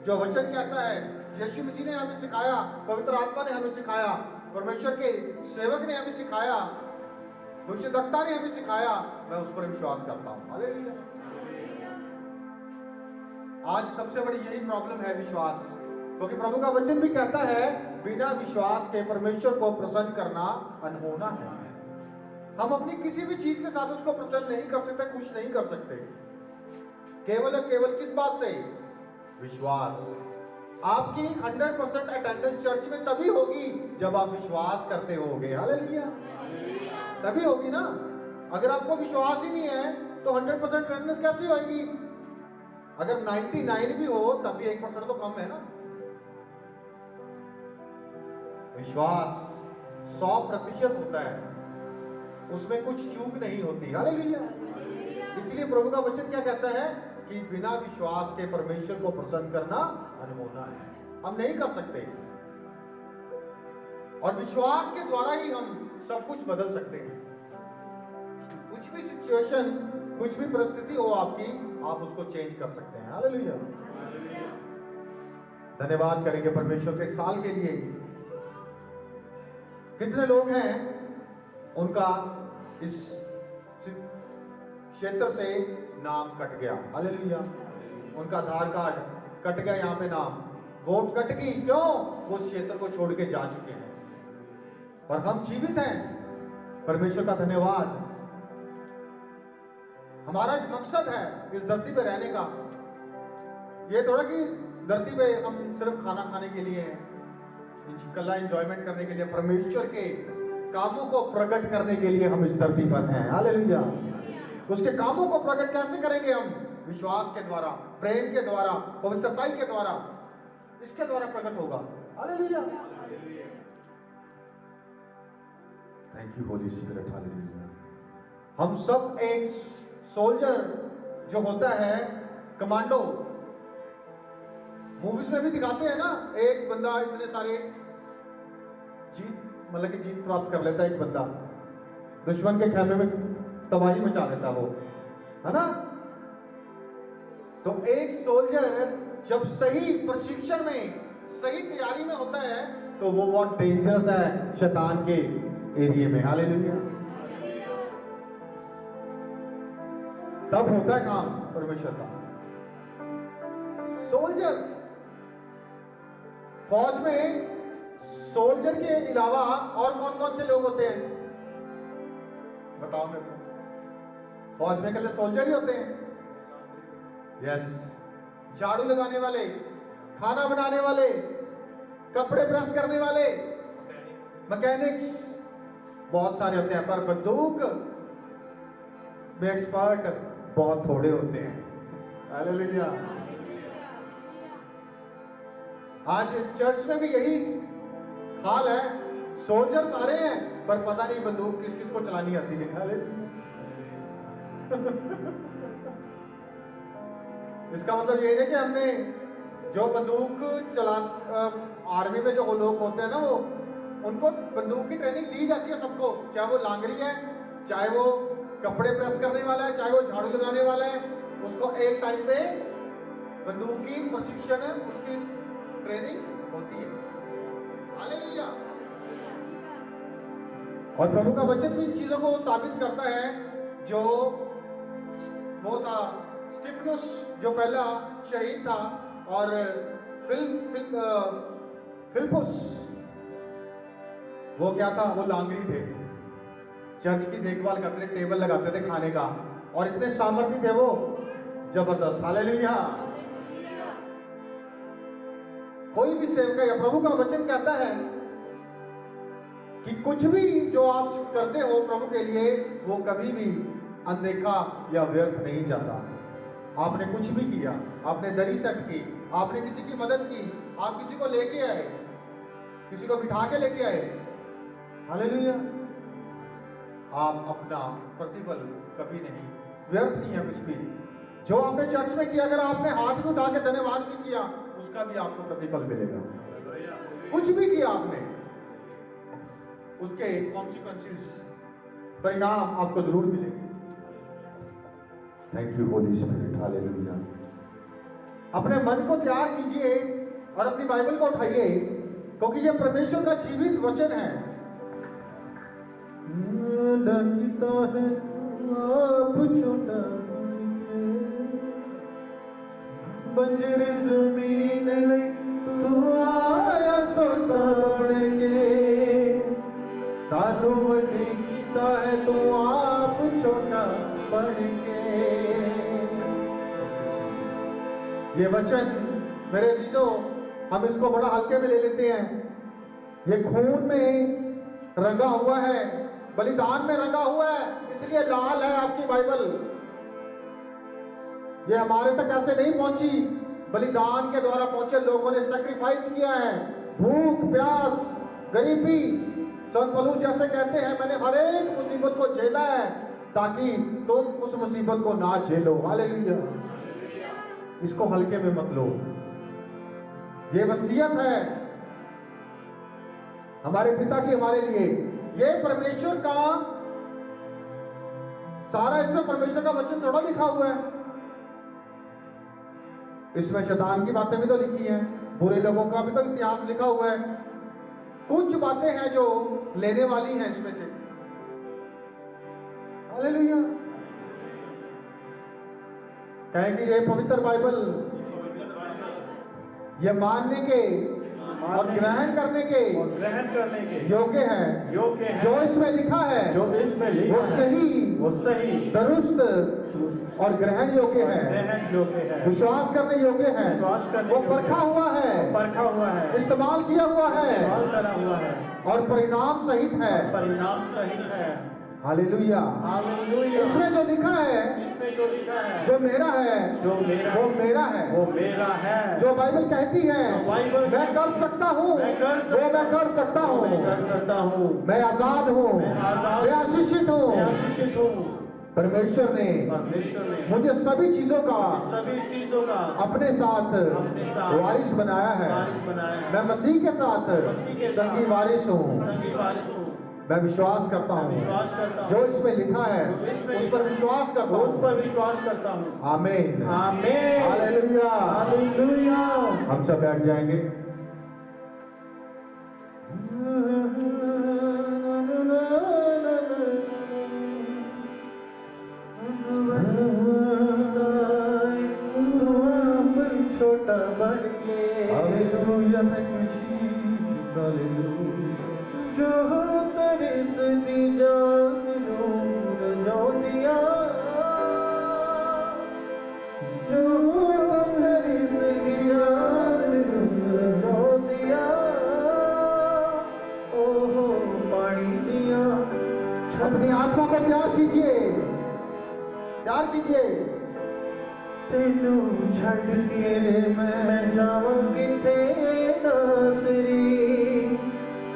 जो वचन कहता है, यीशु मसीह ने हमें सिखाया, पवित्र आत्मा ने हमें सिखाया, परमेश्वर के सेवक ने हमें सिखाया, भविष्यद्वक्ता ने हमें सिखाया, मैं उस पर विश्वास करता हूं। हालेलुया। आज सबसे बड़ी यही प्रॉब्लम है, विश्वास। क्योंकि प्रभु का वचन भी कहता है बिना विश्वास के परमेश्वर को प्रसन्न करना अनहोना है। हम अपनी किसी भी चीज के साथ उसको प्रसन्न नहीं कर सकते, खुश नहीं कर सकते, केवल और केवल किस बात से? विश्वास। आपकी 100% अटेंडेंस चर्च में तभी होगी जब आप विश्वास करते होगे। हालेलुया। तभी होगी ना। अगर आपको विश्वास ही नहीं है तो 100% अटेंडेंस कैसे होगी? अगर 99 भी हो तब भी 1% तो कम है ना। विश्वास 100% होता है, उसमें कुछ चूक नहीं होती। हालेलुया। इसलिए प्रभु का वचन क्या कहता है कि बिना विश्वास के परमेश्वर को प्रसन्न करना अनहोना है। हम नहीं कर सकते, और विश्वास के द्वारा ही हम सब कुछ बदल सकते हैं। कुछ भी सिचुएशन, कुछ भी परिस्थिति हो आपकी, आप उसको चेंज कर सकते हैं। हालेलुया। धन्यवाद करेंगे परमेश्वर के साल के लिए। कितने लोग हैं उनका इस क्षेत्र से नाम कट गया? हालेलुया। उनका आधार कार्ड कट गया, यहाँ पे नाम, वोट कट गई। क्यों? वो उस क्षेत्र को छोड़ के जा चुके हैं, पर हम जीवित हैं। परमेश्वर का धन्यवाद। हमारा एक मकसद है इस धरती पे रहने का। ये थोड़ा कि धरती पे हम सिर्फ खाना खाने के लिए हैं, कला एंजॉयमेंट करने के लिए, परमेश्वर के कामों को प्रकट करने के लिए हम इस धरती पर हैं। हालेलुया। उसके कामों को प्रकट कैसे करेंगे हम? विश्वास के द्वारा, प्रेम के द्वारा, पवित्रता के द्वारा, इसके द्वारा प्रकट होगा। Hallelujah. Thank you holy spirit. Hallelujah. हम सब एक सोल्जर जो होता है, कमांडो, मूवीज में भी दिखाते हैं ना, एक बंदा इतने सारे जीत, मतलब कि जीत प्राप्त कर लेता है एक बंदा, दुश्मन के खेमे में तबाही मचा देता वो, है ना। तो एक सोल्जर जब सही प्रशिक्षण में, सही तैयारी में होता है तो वो बहुत डेंजरस है शैतान के एरिया में। हालेलुया। तब होता है काम परमेश्वर का। सोल्जर, फौज में सोल्जर के अलावा और कौन कौन से लोग होते हैं? बताओ मेरे को। फौज में केवल सोल्जर ही होते हैं? यस। झाड़ू लगाने वाले, खाना बनाने वाले, कपड़े प्रेस करने वाले, मैकेनिक्स, बहुत सारे होते हैं, पर बंदूक में एक्सपर्ट बहुत थोड़े होते हैं। हालेलुया। आज चर्च में भी यही हाल है, सोल्जर सारे हैं पर पता नहीं बंदूक किस किस को चलानी आती है। हालेलुया। इसका मतलब ये है कि हमने जो बंदूक चला, आर्मी में जो लोग होते हैं ना, वो उनको बंदूक की ट्रेनिंग दी जाती है सबको, चाहे वो लांगरी है, चाहे वो कपड़े प्रेस करने वाला है, चाहे वो झाड़ू लगाने वाला है, उसको एक टाइम पे बंदूक की प्रशिक्षण है, उसकी ट्रेनिंग होती है। हालेलुया। और प्रभु का वचन भी इन चीजों को साबित करता है। जो वो था स्टिफनुस, जो पहला शहीद था, और फिलिपुस, वो क्या था? वो लांगरी थे, चर्च की देखभाल करते थे, टेबल लगाते थे खाने का, और इतने सामर्थ्य थे वो, जबरदस्त। हालेलुया। कोई भी सेवक या प्रभु का वचन कहता है कि कुछ भी जो आप करते हो प्रभु के लिए, वो कभी भी अनदेखा या व्यर्थ नहीं जाता। आपने कुछ भी किया, आपने दरी सेट की, आपने किसी की मदद की, आप किसी को लेके आए, किसी को बिठा के लेके आए, हालेलुया, आप अपना प्रतिफल कभी नहीं, व्यर्थ नहीं है कुछ भी। जो आपने चर्च में किया, अगर आपने हाथ भी उठा के धन्यवाद भी किया, उसका भी आपको प्रतिफल मिलेगा। कुछ भी किया आपने, उसके कॉन्सिक्वेंसेस, परिणाम आपको जरूर मिलेंगे। Thank you holy spirit. Hallelujah. अपने मन को तैयार कीजिए और अपनी बाइबल को उठाइए, क्योंकि ये परमेश्वर का जीवित वचन है। लगता है आप छोटा बंजर जमीन में तू आया सो तोड़ के, सालों बड़ी कीता है तू आप छोटा पड़ के। ये वचन मेरे अजीजों, हम इसको बड़ा हल्के में ले लेते हैं। ये खून में रंगा हुआ है, बलिदान में रंगा हुआ है, इसलिए लाल है आपकी बाइबल। ये हमारे तक ऐसे नहीं पहुंची, बलिदान के द्वारा पहुंचे लोगों ने सैक्रिफाइस किया है। भूख प्यास गरीबी, संत पौलुस जैसे कहते हैं, मैंने हर एक मुसीबत को झेला है ताकि तुम उस मुसीबत को ना झेलो। हालेलुया। इसको हल्के में मत लो। ये वसीयत है हमारे पिता की हमारे लिए। ये परमेश्वर का सारा, इसमें परमेश्वर का वचन थोड़ा लिखा हुआ है, इसमें शैतान की बातें भी तो लिखी हैं, बुरे लोगों का भी तो इतिहास लिखा हुआ है। कुछ बातें हैं जो लेने वाली हैं इसमें से। हालेलुया। कहें कि ये पवित्र बाइबल ये मानने के और ग्रहण करने के योग्य है। जो इसमें लिखा है वो सही दुरुस्त और ग्रहण योग्य है, विश्वास करने योग्य है, वो परखा हुआ है, इस्तेमाल किया हुआ है और परिणाम सहित है। हालेलुया। इसमें जो लिखा है, जो मेरा है, वो मेरा है। जो बाइबल कहती है मैं कर सकता हूँ, वो मैं कर सकता हूँ। मैं आजाद हूँ, मैं आशीषित हूँ। परमेश्वर ने मुझे सभी चीजों का अपने साथ वारिस बनाया है। मैं मसीह के साथ संगी वारिस हूँ। मैं विश्वास करता हूँ जो इसमें लिखा है उस पर विश्वास करता हूँ। आमीन। हालेलुया। हम सब बैठ जाएंगे। छोटा बन के हालेलुया। जो तरस दी जान नूर जो दिया, जो तरस दी जान नूर जो दिया, ओहो पानी दिया। अपनी आत्मा को प्यार कीजिए। तेनू छड़ के मैं जावां किथे नासरी,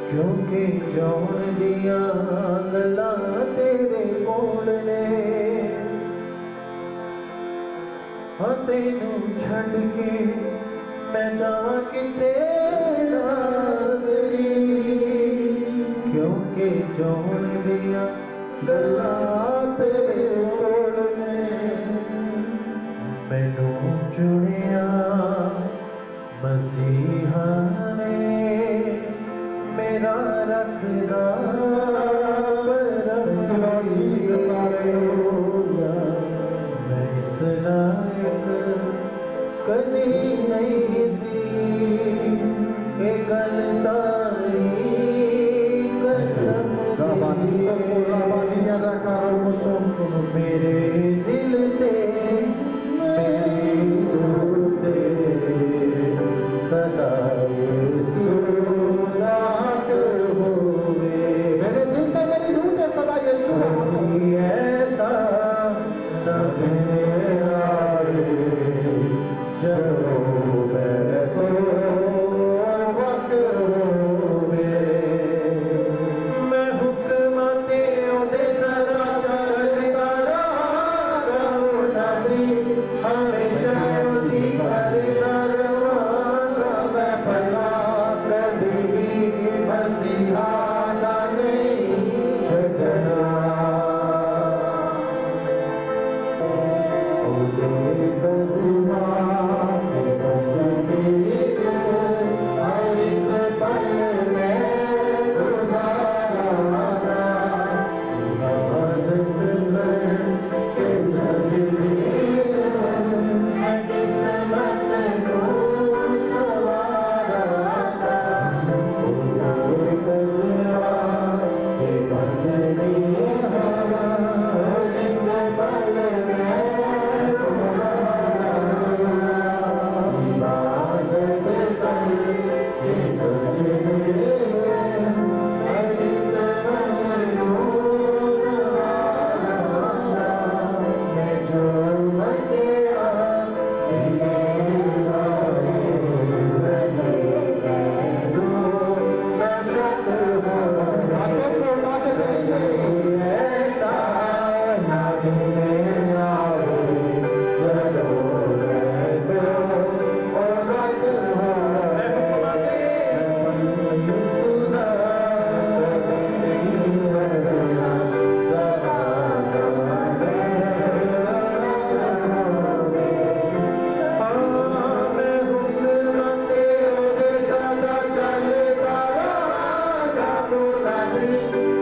क्योंकि जोड़ दिया गला तेरे कोल ने। हाँ तेनू छड़ के मैं जावां किथे नासरी, क्योंकि जोड़ दिया गला तेरे कोल ने। मैनू चुनिया मसीहा ने, मेरा रखना मैं इस लायक कभी नहीं सी, ये गल सारी मेरे दिल ते सदा मैं हुक्म तेरे दे सदा चल करा।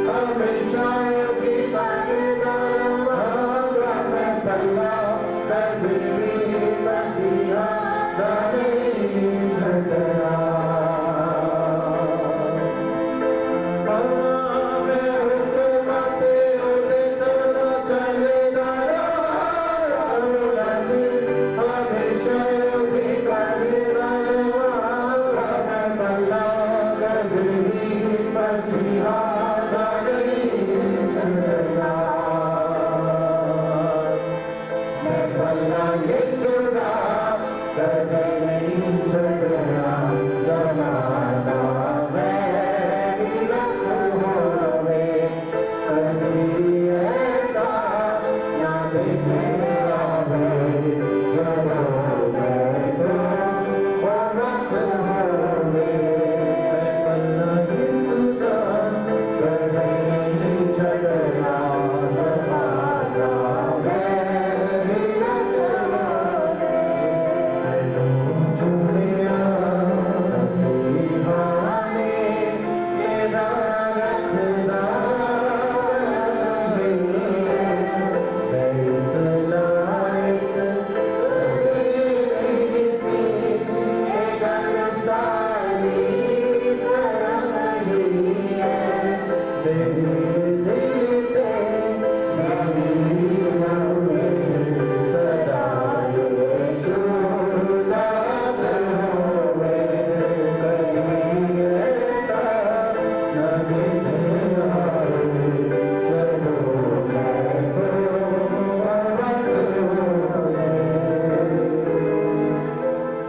हमेशा की पल्ला कभी भी मसीहा नहीं छटरा।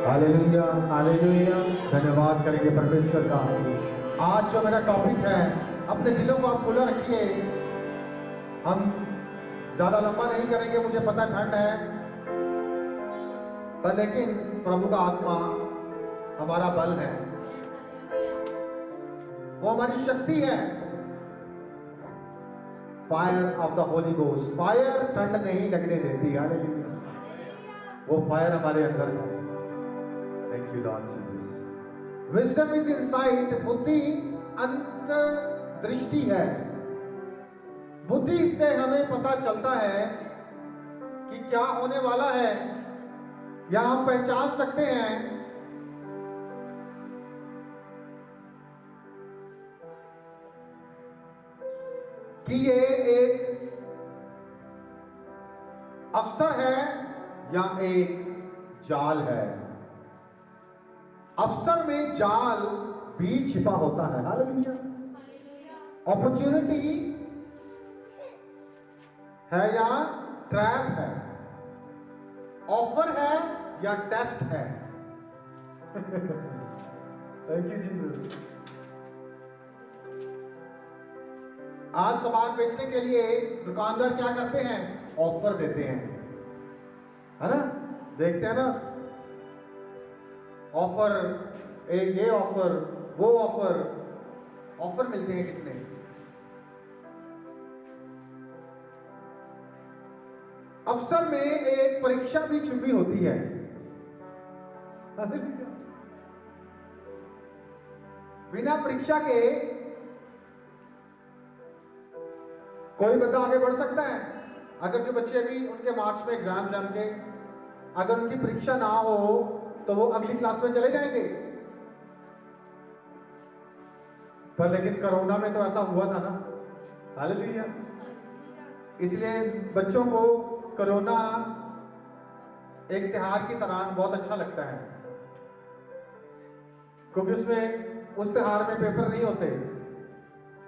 Hallelujah hallelujah. धन्यवाद करेंगे परमेश्वर का। आज जो मेरा टॉपिक है, अपने दिलों को आप खुला रखिए। हम ज्यादा लंबा नहीं करेंगे, मुझे पता ठंड है, पर लेकिन प्रभु का आत्मा हमारा बल है, वो हमारी शक्ति है। Fire of the Holi ghost, fire ठंड नहीं लगने देती। हालेलुया, वो फायर हमारे अंदर है। Thank you Lord Jesus. Wisdom is insight, बुद्धि अंतर्दृष्टि है। बुद्धि से हमें पता चलता है कि क्या होने वाला है, या हम पहचान सकते हैं कि ये एक अवसर है या एक जाल है। अवसर में जाल भी छिपा होता है। हालेलुया। अपॉर्चुनिटी है या ट्रैप है, ऑफर है या टेस्ट है। Thank you Jesus. आज सामान बेचने के लिए दुकानदार क्या करते हैं? ऑफर देते हैं, है ना? देखते हैं ना, ऑफर, एक ये ऑफर, वो ऑफर, ऑफर मिलते हैं कितने। अवसर में एक परीक्षा भी छुपी होती है। बिना परीक्षा के कोई बंदा आगे बढ़ सकता है। अगर जो बच्चे अभी उनके मार्च में एग्जाम जम के, अगर उनकी परीक्षा ना हो तो वो अगली क्लास में चले जाएंगे। पर लेकिन कोरोना में तो ऐसा हुआ था ना। हालेलुया। इसलिए बच्चों को कोरोना एक त्योहार की तरह बहुत अच्छा लगता है, क्योंकि उसमें उस त्योहार में पेपर नहीं होते,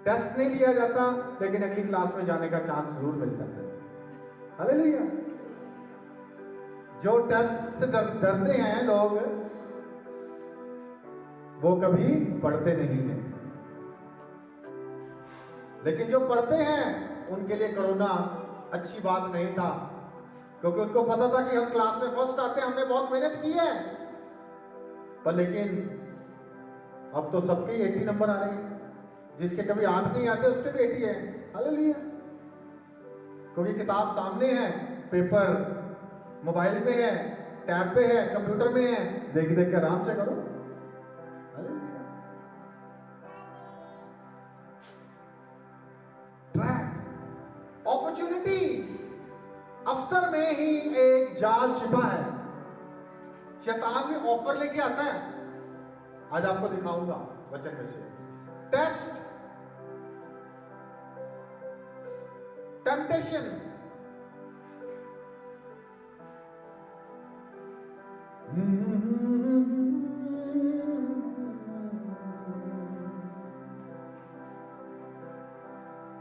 टेस्ट नहीं लिया जाता, लेकिन अगली क्लास में जाने का चांस जरूर मिलता है। हालेलुया। जो टेस्ट से डरते हैं लोग, वो कभी पढ़ते नहीं हैं, लेकिन जो पढ़ते हैं उनके लिए कोरोना अच्छी बात नहीं था, क्योंकि उनको पता था कि हम क्लास में फर्स्ट आते हैं, हमने बहुत मेहनत की है। पर लेकिन अब तो सबके 80 नंबर आ रहे हैं, जिसके कभी 8 नहीं आते उसके भी 80 है। हालेलुया। क्योंकि किताब सामने है, पेपर मोबाइल पे है, टैब पे है, कंप्यूटर में है, देख देख के आराम से करो। ट्रैप, अपॉर्चुनिटी, अवसर में ही एक जाल छिपा है। शैतान भी ऑफर लेके आता है। आज आपको दिखाऊंगा वचन में से। टेस्ट, टेम्पटेशन,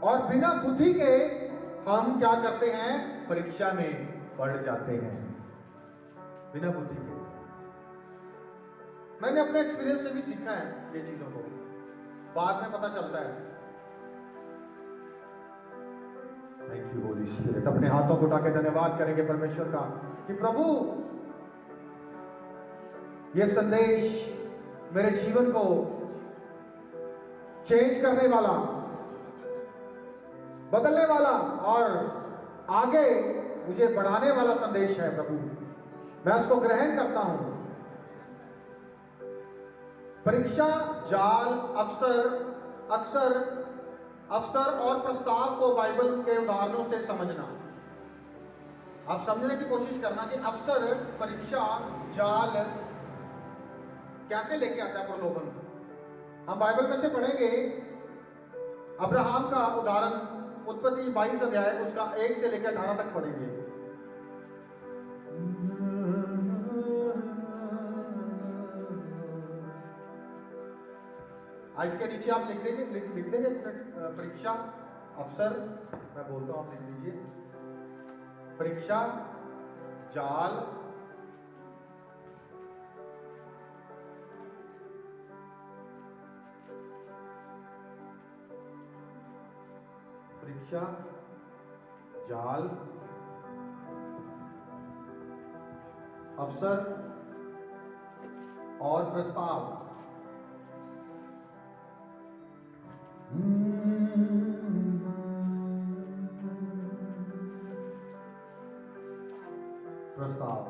और बिना बुद्धि के हम क्या करते हैं? परीक्षा में पढ़ जाते हैं बिना बुद्धि के। मैंने अपने एक्सपीरियंस से भी सीखा है ये चीजों को, बाद में पता चलता है। Thank you holy spirit. अपने हाथों को उठा के धन्यवाद करेंगे परमेश्वर का कि प्रभु ये संदेश मेरे जीवन को चेंज करने वाला, बदलने वाला और आगे मुझे बढ़ाने वाला संदेश है प्रभु। मैं उसको ग्रहण करता हूं। परीक्षा, जाल, अवसर और प्रस्ताव को बाइबल के उदाहरणों से समझना। आप समझने की कोशिश करना कि अवसर, परीक्षा, जाल कैसे लेके आता है प्रलोभन। हम बाइबल में से पढ़ेंगे अब्राहम का उदाहरण, उत्पत्ति 22 अध्याय उसका 1 से लेकर 18 तक पढ़ेंगे। इसके नीचे आप लिख देंगे परीक्षा, अवसर, मैं बोलता हूं आप लिख लीजिए। परीक्षा, जाल, परीक्षा, जाल, अवसर और प्रस्ताव। प्रस्ताव,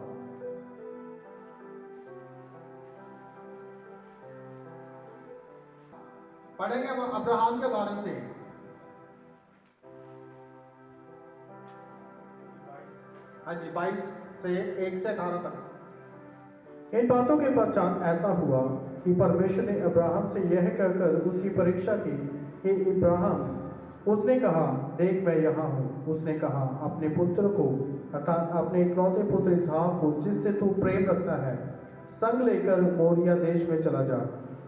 पढ़ेंगे अब्राहम के उदाहरण से। हाँ जी, 22 से 1 से 18 तक। इन बातों के पश्चात ऐसा हुआ कि परमेश्वर ने अब्राहम से यह कहकर उसकी परीक्षा की, हे इब्राहिम। उसने कहा, देख मैं यहाँ हूँ। उसने कहा, अपने पुत्र को अर्थात अपने इकलौते पुत्र इसहाक को, जिससे तू प्रेम रखता है, संग लेकर मोरिया देश में चला जा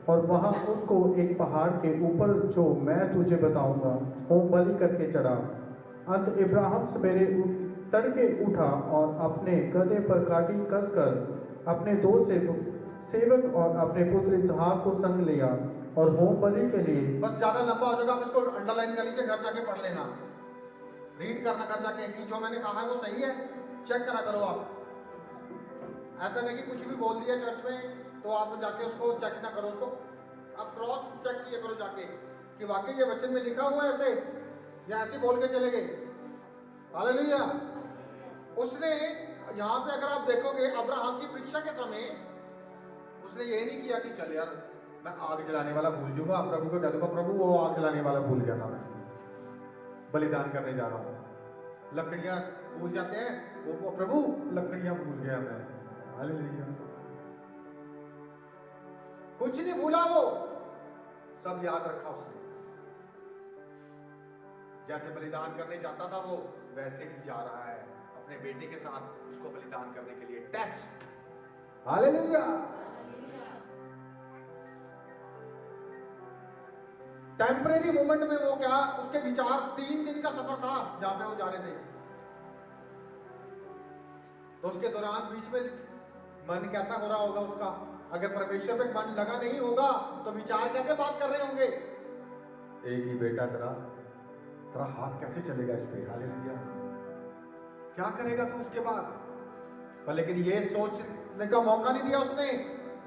और वहाँ उसको एक पहाड़ के ऊपर जो मैं तुझे बताऊंगा होम बलि करके चढ़ा। अंत इब्राहिम सवेरे तड़के उठा और अपने गदहे पर काठी कसकर अपने 2 सेवक और अपने पुत्र इसहाक को संग लिया और होम बलि के लिए। बस ज्यादा लंबा हो जाएगा, आप इसको अंडरलाइन कर लीजिए, घर जाके पढ़ लेना, रीड करना घर जाके कि जो मैंने कहा है वो सही है। चेक करा करो आप, ऐसा नहीं कि कुछ भी बोल दिया चर्च में तो आप जाके उसको चेक ना करो, उसको आप क्रॉस चेक किया करो जाके कि वाकई ये वचन में लिखा हुआ है ऐसे या ऐसे बोल के चले गए। हालेलुया। उसने यहाँ पे अगर आप देखोगे अब्राहम की परीक्षा के समय उसने ये नहीं किया कि चल यार मैं आग जलाने वाला भूल जाऊंगा, प्रभु को कह दूंगा प्रभु वो आग जलाने वाला भूल गया था, मैं बलिदान करने जा रहा हूँ। लकड़ियां भूल जाते हैं, वो प्रभु लकड़ियां भूल गया मैं। हालेलुया। कुछ नहीं भूला, वो सब याद रखा उसने। जैसे बलिदान करने जाता था वो वैसे ही जा रहा है अपने बेटे के साथ उसको बलिदान करने के लिए। टेस्ट। हालेलुया। टेम्परेरी मोमेंट में वो क्या, उसके विचार 3 दिन का सफर था जहां पे वो जा रहे थे, तो उसके दौरान बीच में मन कैसा हो रहा होगा उसका। अगर परमेश्वर पे मन लगा नहीं होगा तो विचार कैसे बात कर रहे होंगे। एक ही बेटा तेरा हाथ कैसे चलेगा इस पे। हालेलुया। क्या करेगा तू उसके बाद। पर लेकिन ये सोचने का मौका नहीं दिया उसने।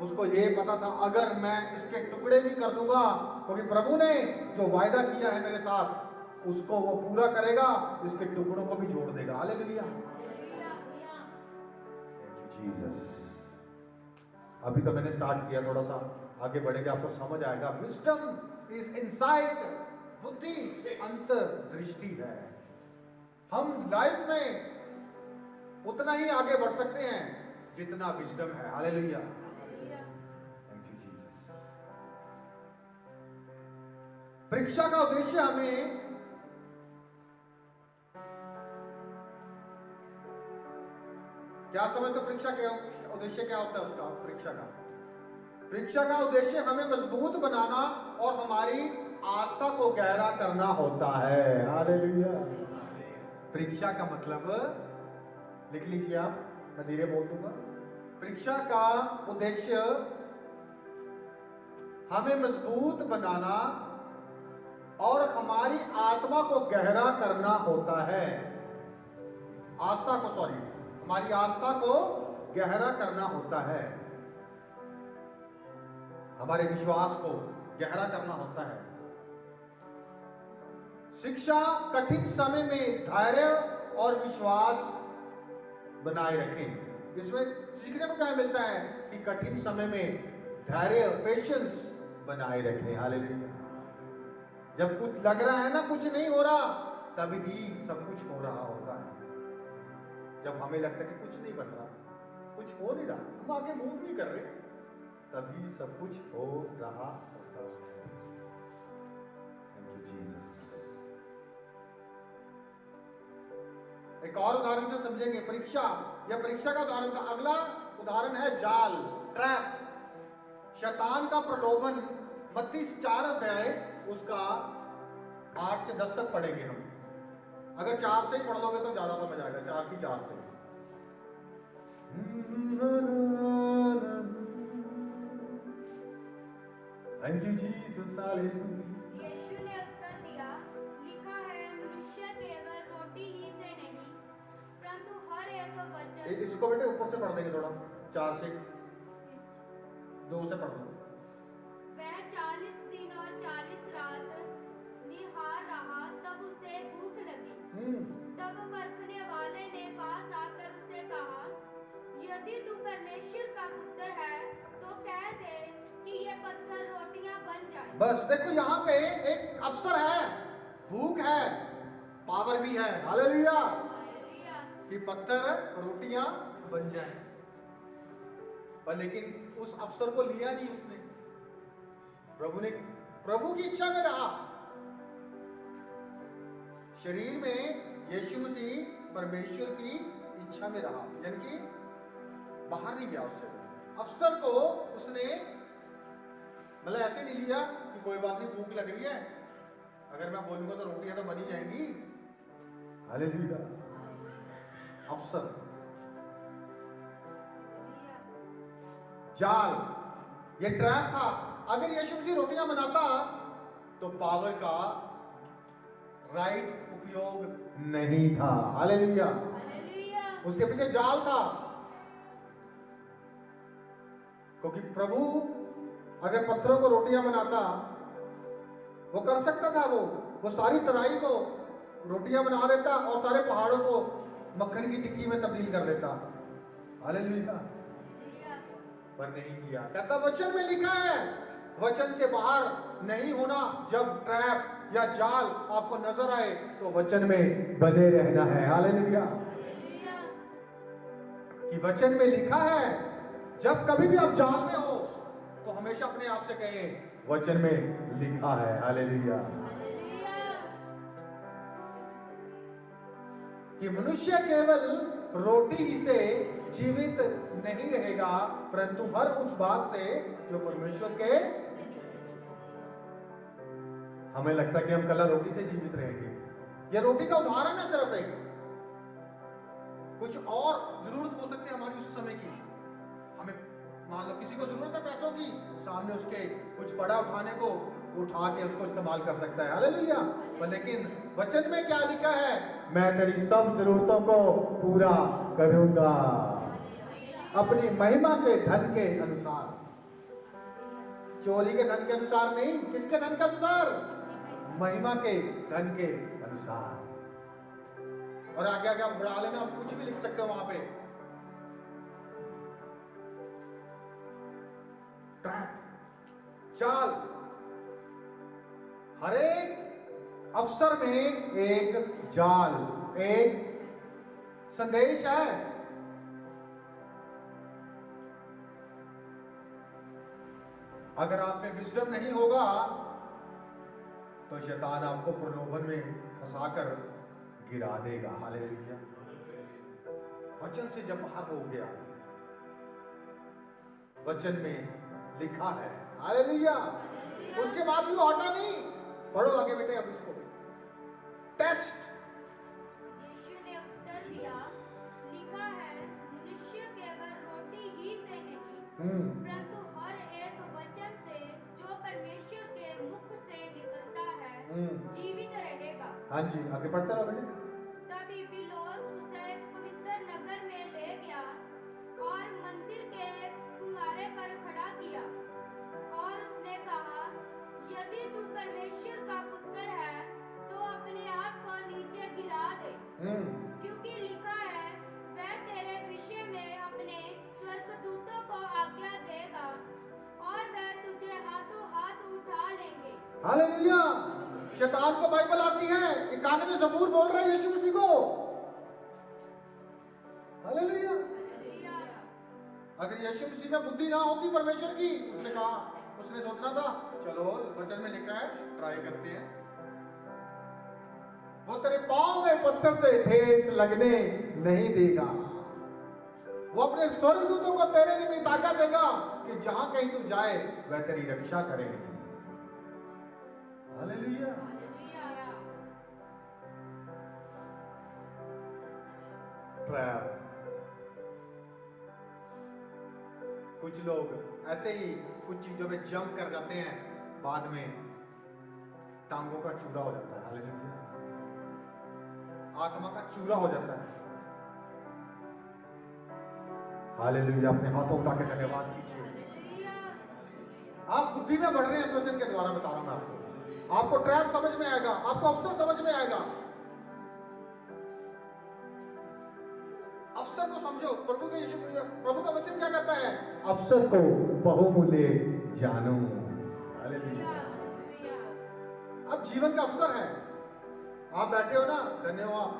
उसको ये पता था अगर मैं इसके टुकड़े भी कर दूंगा क्योंकि प्रभु ने जो वायदा किया है मेरे साथ उसको वो पूरा करेगा, इसके टुकड़ों को भी जोड़ देगा। हालेलुया। जीसस। अभी तो मैंने स्टार्ट किया, थोड़ा सा आगे बढ़ेगा आपको समझ आएगा। विजडम इज इनसाइट, बुद्धि अंतर्दृष्टि है। हम लाइफ में उतना ही आगे बढ़ सकते हैं जितना विजडम है। Hallelujah, thank you Jesus. परीक्षा का उद्देश्य हमें क्या समझते हो? परीक्षा का उद्देश्य क्या होता है? उसका परीक्षा का उद्देश्य हमें मजबूत बनाना और हमारी आस्था को गहरा करना होता है। हालेलुया। परीक्षा का मतलब लिख लीजिए आप, मैं धीरे बोल दूंगा। परीक्षा का उद्देश्य हमें मजबूत बनाना और हमारी आत्मा को गहरा करना होता है। हमारी आस्था को गहरा करना होता है, हमारे विश्वास को गहरा करना होता है। शिक्षा कठिन समय में धैर्य और विश्वास बनाए रखें। इसमें सीखने को क्या मिलता है कि कठिन समय में धैर्य, पेशेंस बनाए रखें। हालेलुया। जब कुछ लग रहा है ना, कुछ नहीं हो रहा, तभी भी सब कुछ हो रहा होता है। जब हमें लगता है कि कुछ नहीं बन रहा, कुछ हो नहीं रहा, हम आगे मूव नहीं कर रहे, तभी सब कुछ हो रहा होता है। Thank you Jesus. एक और उदाहरण से समझेंगे परीक्षा का उदाहरण था। अगला उदाहरण है जाल, ट्रैप, शैतान का प्रलोभन। मत्ती 4 अध्याय उसका 8 से 10 तक पढ़ेंगे हम। अगर 4 से ही पढ़ लोगे तो ज्यादा समझ आएगा। 4 की 4 से। Thank you Jesus. हालेलुया। यीशु ने उत्तर दिया, लिखा है, मनुष्य केवल रोटी ही से नहीं परंतु हर एक वचन। इसको बेटे ऊपर से पढ़ देंगे थोड़ा, 4 से 2 से पढ़ दो। वह 40 दिन और 40 रात निहार रहा, तब उसे भूख लगी। तब परखने वाले ने पास आकर उससे कहा, यदि तू परमेश्वर का पुत्र है तो कह दे कि ये पत्थर रोटियां बन जाए। बस देखो, यहाँ पे एक अवसर है, भूख है, पावर भी है। हालेलुया। हालेलुया। कि पत्थर रोटियां बन जाए, पर लेकिन उस अवसर को लिया नहीं उसने। प्रभु की इच्छा में रहा। शरीर में यीशु मसीह परमेश्वर की इच्छा में रहा, यानी कि बाहर नहीं गया उससे। अवसर को उसने मतलब ऐसे नहीं लिया कि कोई बात नहीं, भूख लग रही है, अगर मैं बोलूंगा तो रोटियां तो बनी जाएंगी। हालेलुया। अवसर, जाल, ये ट्रैप था। अगर यीशु मसीह रोटियां बनाता तो पावर का राइट उपयोग नहीं था। हालेलुया। हालेलुया। उसके पीछे जाल था, क्योंकि प्रभु अगर पत्थरों को रोटियां बनाता, वो कर सकता था। वो सारी तराई को रोटियां बना देता और सारे पहाड़ों को मक्खन की टिक्की में तब्दील कर देता। हालेलुया। पर नहीं किया। कहता वचन में लिखा है, वचन से बाहर नहीं होना। जब ट्रैप या जाल आपको नजर आए तो वचन में बने रहना है। हालेलुया। कि वचन में लिखा है, जब कभी भी आप जाल में हो तो हमेशा अपने आप से कहें, वचन में लिखा है। हालेलुया। कि मनुष्य केवल रोटी ही से जीवित नहीं रहेगा, परंतु हर उस बात से जो परमेश्वर के। हमें लगता है कि हम कल रोटी से जीवित रहेंगे। यह रोटी का उदाहरण है सिर्फ एक। कुछ और जरूरत हो सकती है हमारी उस समय की। हमें मान लो किसी को जरूरत है पैसों की, सामने उसके कुछ बड़ा उठाने को, उठा के उसको इस्तेमाल कर सकता है। हालेलुया। पर लेकिन वचन में क्या लिखा है? मैं तेरी सब जरूरतों को पूरा करूंगा अपनी महिमा के धन के अनुसार। चोरी के धन के अनुसार नहीं, किसके धन के अनुसार? महिमा के धन के अनुसार। और आगे आगे आप बढ़ा लेना, आप कुछ भी लिख सकते हो वहां पे। ट्रैप, चाल, हरेक अवसर में एक जाल, एक संदेश है। अगर आप में विजडम नहीं होगा तो शैतान आपको प्रलोभन में फंसाकर गिरा देगा। हालेलुया। वचन से जब बाहर हो गया, वचन में लिखा है, हालेलुया, उसके बाद भी हटा नहीं। पढ़ो आगे बेटे अब इसको। टेस्ट। यीशु ने उत्तर दिया, लिखा है, मनुष्य केवल रोटी ही से नहीं परंतु हर एक वचन से जो परमेश्वर के मुख से निकलता है जीवित रहेगा। हाँ जी, आगे पढ़ते रहो बेटे। तब इबिलोस उसे पवित्र नगर में ले गया और मंदिर के किनारे पर खड़ा किया और उसने कहा, यदि तू परमेश्वर का पुत्र है तो अपने आप को नीचे गिरा दे, क्योंकि लिखा है, वह तेरे विषय में अपने स्वर्गदूतों को आज्ञा देगा और वह तुझे हाथों हाथ उठा लेंगे। हालेलुया। शैतान को बाइबल आती है, 91 ज़बूर बोल रहा है यीशु मसीह को। हालेलुया। अगर यीशु मसीह में बुद्धि ना होती परमेश्वर की, उसने कहा, उसने सोचना था चलो वचन में लिखा है ट्राई करते हैं। वो तेरे पांव में पत्थर से ठेस लगने नहीं देगा। वो अपने स्वर्गदूतों को तेरे लिए ताकत देगा कि जहां कहीं तू जाए वह तेरी रक्षा करेंगे। हालेलुया। ट्रैप। कुछ लोग ऐसे ही कुछ चीजों में जंप कर जाते हैं, बाद में टांगों का चूरा हो जाता है। हालेलुया। आत्मा का चूरा हो जाता है। हालेलुया। अपने हाथों उठा के धन्यवाद कीजिए। आप बुद्धि में बढ़ रहे हैं इस वचन के द्वारा, बता रहा हूं मैं आपको। आपको ट्रैप समझ में आएगा, आपको अवसर समझ में आएगा। अवसर को समझो। प्रभु का वचन क्या कहता है? अवसर को बहुमूल्य जानो। हालेलुया। अब जीवन का अवसर है। आप बैठे हो ना, धन्य हो आप,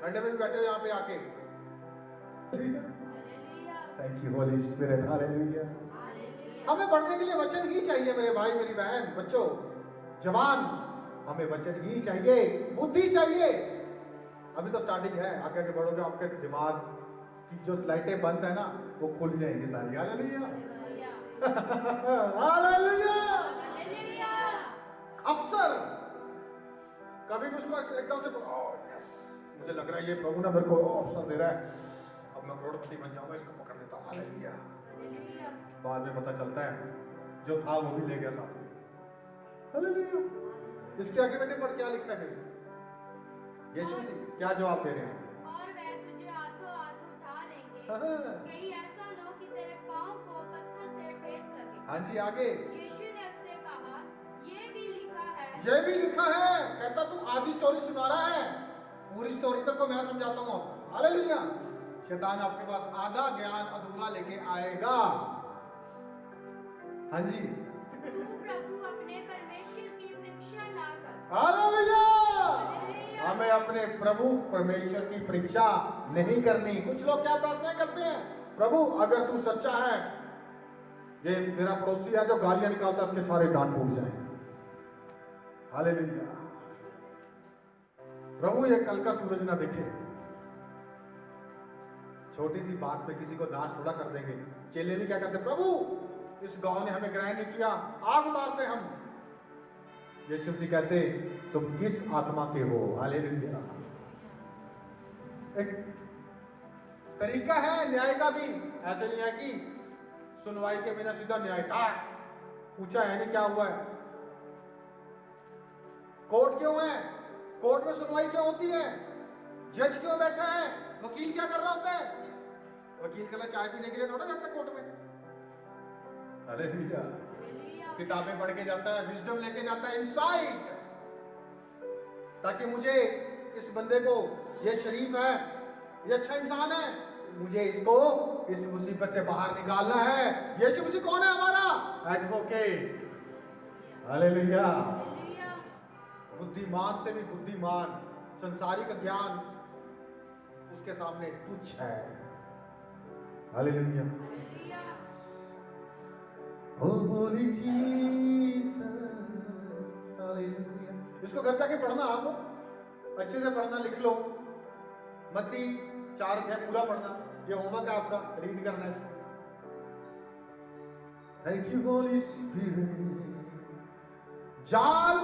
ठंडे में भी बैठे हो यहाँ पे आके। Thank you holy spirit. Hallelujah. हमें बढ़ने के लिए वचन ही चाहिए मेरे भाई, मेरी बहन, बच्चों, जवान। हमें वचन ही चाहिए, बुद्धि चाहिए। अभी तो स्टार्टिंग है, आगे आगे बढ़ोगे आपके दिमाग की जो लाइटें बंद है ना वो खुल जाएंगी सारी। हालेलुया। हालेलुया। अवसर कभी भी उसको एकदम से यस, मुझे लग रहा है ये प्रभु ने मेरे को अवसर दे रहा है, अब मैं करोड़पति बन जाऊंगा, इसको पकड़ लेता हूं। हालेलुया। बाद में पता चलता है जो था वो भी ले गया साथ में। हालेलुया। इसके आगे बेटे पढ़ क्या लिखा है? यीशु मसीह क्या जवाब दे रहे हैं? और वह तुझे हाथों हाथ उठा लेंगे, कहीं ऐसा न हो कि तेरे पांव को पत्थर से ठेस लगे। हाँ जी, आगे। यीशु ने उससे कहा, ये भी लिखा है। ये भी लिखा है। कहता तू आधी स्टोरी सुना रहा है, पूरी स्टोरी तक को मैं समझाता हूँ। हालेलुया। शैतान आपके पास आधा ज्ञान अधूरा लेके आएगा। हाँ जी। तू प्रभु अपने परमेश्वर की परीक्षा ना कर। हालेलुया। हमें अपने प्रभु परमेश्वर की परीक्षा नहीं करनी। कुछ लोग क्या प्रार्थना करते हैं? प्रभु अगर तू सच्चा है, ये मेरा पड़ोसी है जो गालियां निकालता है, उसके सारे दांत टूट जाएं। हालेलुया। प्रभु ये कल का सूरज ना देखे। छोटी सी बात पे किसी को नाश थोड़ा कर देंगे। चेले भी क्या करते? प्रभु इस गांव ने हमें ग्रहण नहीं किया, आग उतारते हम। यीशु जी कहते तुम किस आत्मा के हो? हालेलुया। एक तरीका है न्याय का भी। ऐसे नहीं है कि सुनवाई के बिना सीधा न्याय था, पूछा है नहीं क्या हुआ है। कोर्ट क्यों है? कोर्ट में सुनवाई क्यों होती है? जज क्यों बैठा है? वकील क्या कर रहा होता है? वकील के लिए चाय पीने के लिए थोड़ा जाता है कोर्ट में। हालेलुया। किताबें पढ़ के जाता है, विजडम लेके जाता है, इनसाइट, ताकि मुझे इस बंदे को, ये शरीफ है, ये अच्छा इंसान है, मुझे इसको इस मुसीबत से बाहर निकालना है। यीशु मसीह कौन है? हमारा एडवोकेट। हालेलुया। बुद्धिमान से भी बुद्धिमान संसारिक ज्ञान उसके सामने तुच्छ है। Hallelujah. Hallelujah. Oh holy Jesus, hallelujah. इसको घर जाके पढ़ना, आप अच्छे से पढ़ना, लिख लो। मत्ती 4 अध्याय पूरा पढ़ना, ये होमवर्क है आपका, रीड करना है इसको। Thank you holy spirit. जाल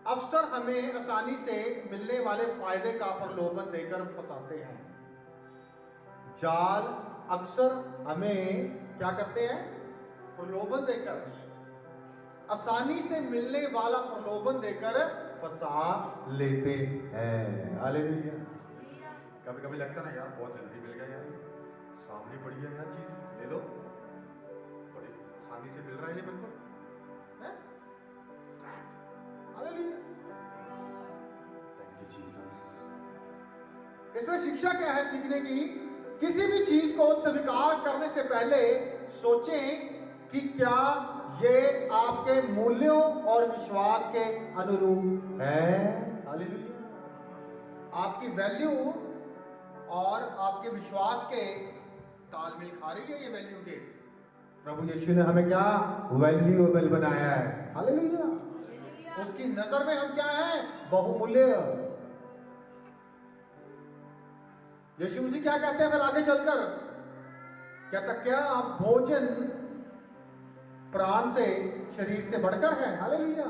अफसर हमें आसानी से मिलने वाले फायदे का प्रलोभन देकर फंसाते हैं। जाल अक्सर हमें क्या करते हैं? प्रलोभन देकर, आसानी से मिलने वाला प्रलोभन देकर फंसा लेते हैं। हालेलुया। कभी कभी लगता ना यार बहुत जल्दी मिल गया यार, सामने पड़ी है यार चीज, ले लो, बड़ी आसानी से मिल रहा है ये बिल्कुल। हालेलुया। Thank you Jesus. इसमें शिक्षा क्या है सीखने की? किसी भी चीज को स्वीकार करने से पहले सोचें कि क्या ये आपके मूल्यों और विश्वास के अनुरूप है। हालेलुया। आपकी वैल्यू और आपके विश्वास के तालमेल खा रही है ये वैल्यू के। प्रभु यीशु ने हमें क्या वैल्यूएबल बनाया है। हालेलुया। उसकी नजर में हम क्या हैं? बहुमूल्य। यीशु मसीह क्या कहते हैं फिर आगे चलकर? कहता क्या आप भोजन प्राण से, शरीर से बढ़कर है। हालेलुया।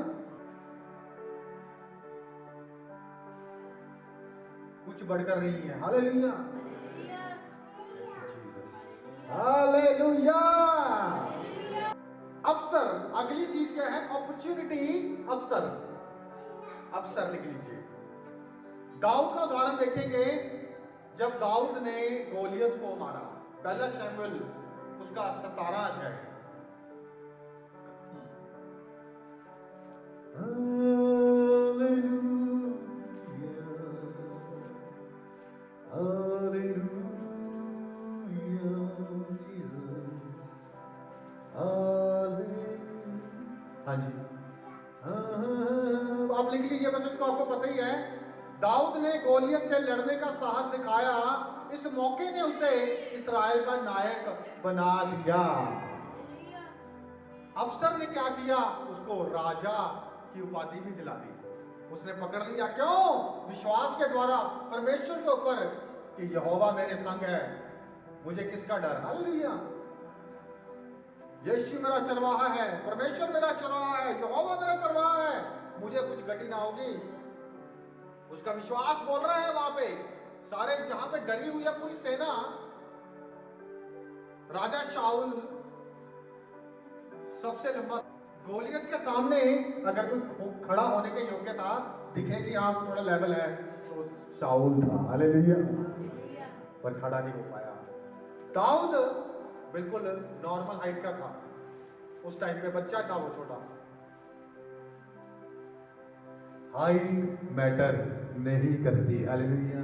कुछ बढ़कर नहीं है। हालेलुया। हालेलुया। अवसर, अगली चीज क्या है? अपॉर्चुनिटी। अवसर लिख लीजिए। दाऊद का उदाहरण देखेंगे। जब दाऊद ने गोलियत को मारा, पहला शमूएल उसका 17 अध्याय। हाँ जी, आप लिख लीजिए बस, उसको आपको पता ही है। दाऊद ने गोलियत से लड़ने का साहस दिखाया, इस मौके ने उसे इस्राएल का नायक बना दिया। अफसर ने क्या किया? उसको राजा की उपाधि भी दिला दी। उसने पकड़ लिया, क्यों? विश्वास के द्वारा परमेश्वर के ऊपर कि यहोवा मेरे संग है, मुझे किसका डर। हालेलुया। यीशु मेरा चरवाहा है, परमेश्वर मेरा चरवाहा है, यहोवा मेरा चरवाहा है, मुझे कुछ गति ना होगी। उसका विश्वास बोल रहा है वहां पे। सारे जहां पे डरी हुई है पूरी सेना, राजा शाऊल सबसे लंबा, गोलियत के सामने अगर कोई खड़ा होने के योग्य था, दिखे कि हाँ थोड़ा लेवल है, तो शाऊल था। हालेलुया। पर खड़ा नहीं हो पाया। दाऊद बिल्कुल नॉर्मल हाइट का था, उस टाइम पे बच्चा था वो, छोटा। हाइट मैटर नहीं करती। हालेलुया।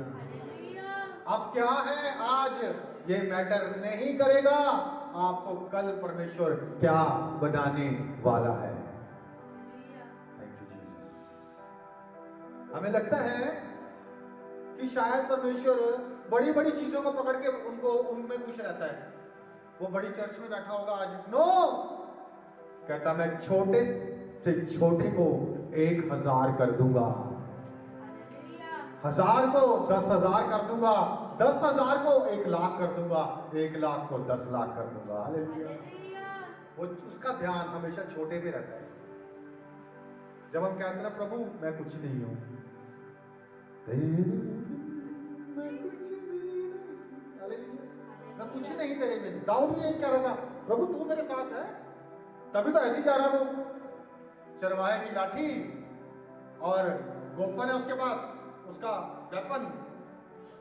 अब क्या है? आज ये मैटर नहीं करेगा आपको कल परमेश्वर क्या बनाने वाला है। Thank you Jesus. हमें लगता है कि शायद परमेश्वर बड़ी बड़ी चीजों को पकड़ के उनमें खुश रहता है। वो बड़ी चर्च में बैठा होगा आज। नो, कहता मैं छोटे से छोटे को 1000 कर दूंगा, 1000 को 10,000 कर दूंगा, 10,000 को 1,00,000 कर दूंगा, 1,00,000 को 10,00,000 कर दूंगा। हालेलुया। वो उसका ध्यान हमेशा छोटे पे रहता है। जब हम कहते हैं प्रभु मैं कुछ नहीं हूं, मैं कुछ नहीं तेरे बिन। दाऊद भी यही कह रहा था, प्रभु तू मेरे साथ है, तभी तो ऐसे ही जा रहा था। चरवाहे की लाठी और गोफन है उसके पास, उसका वेपन,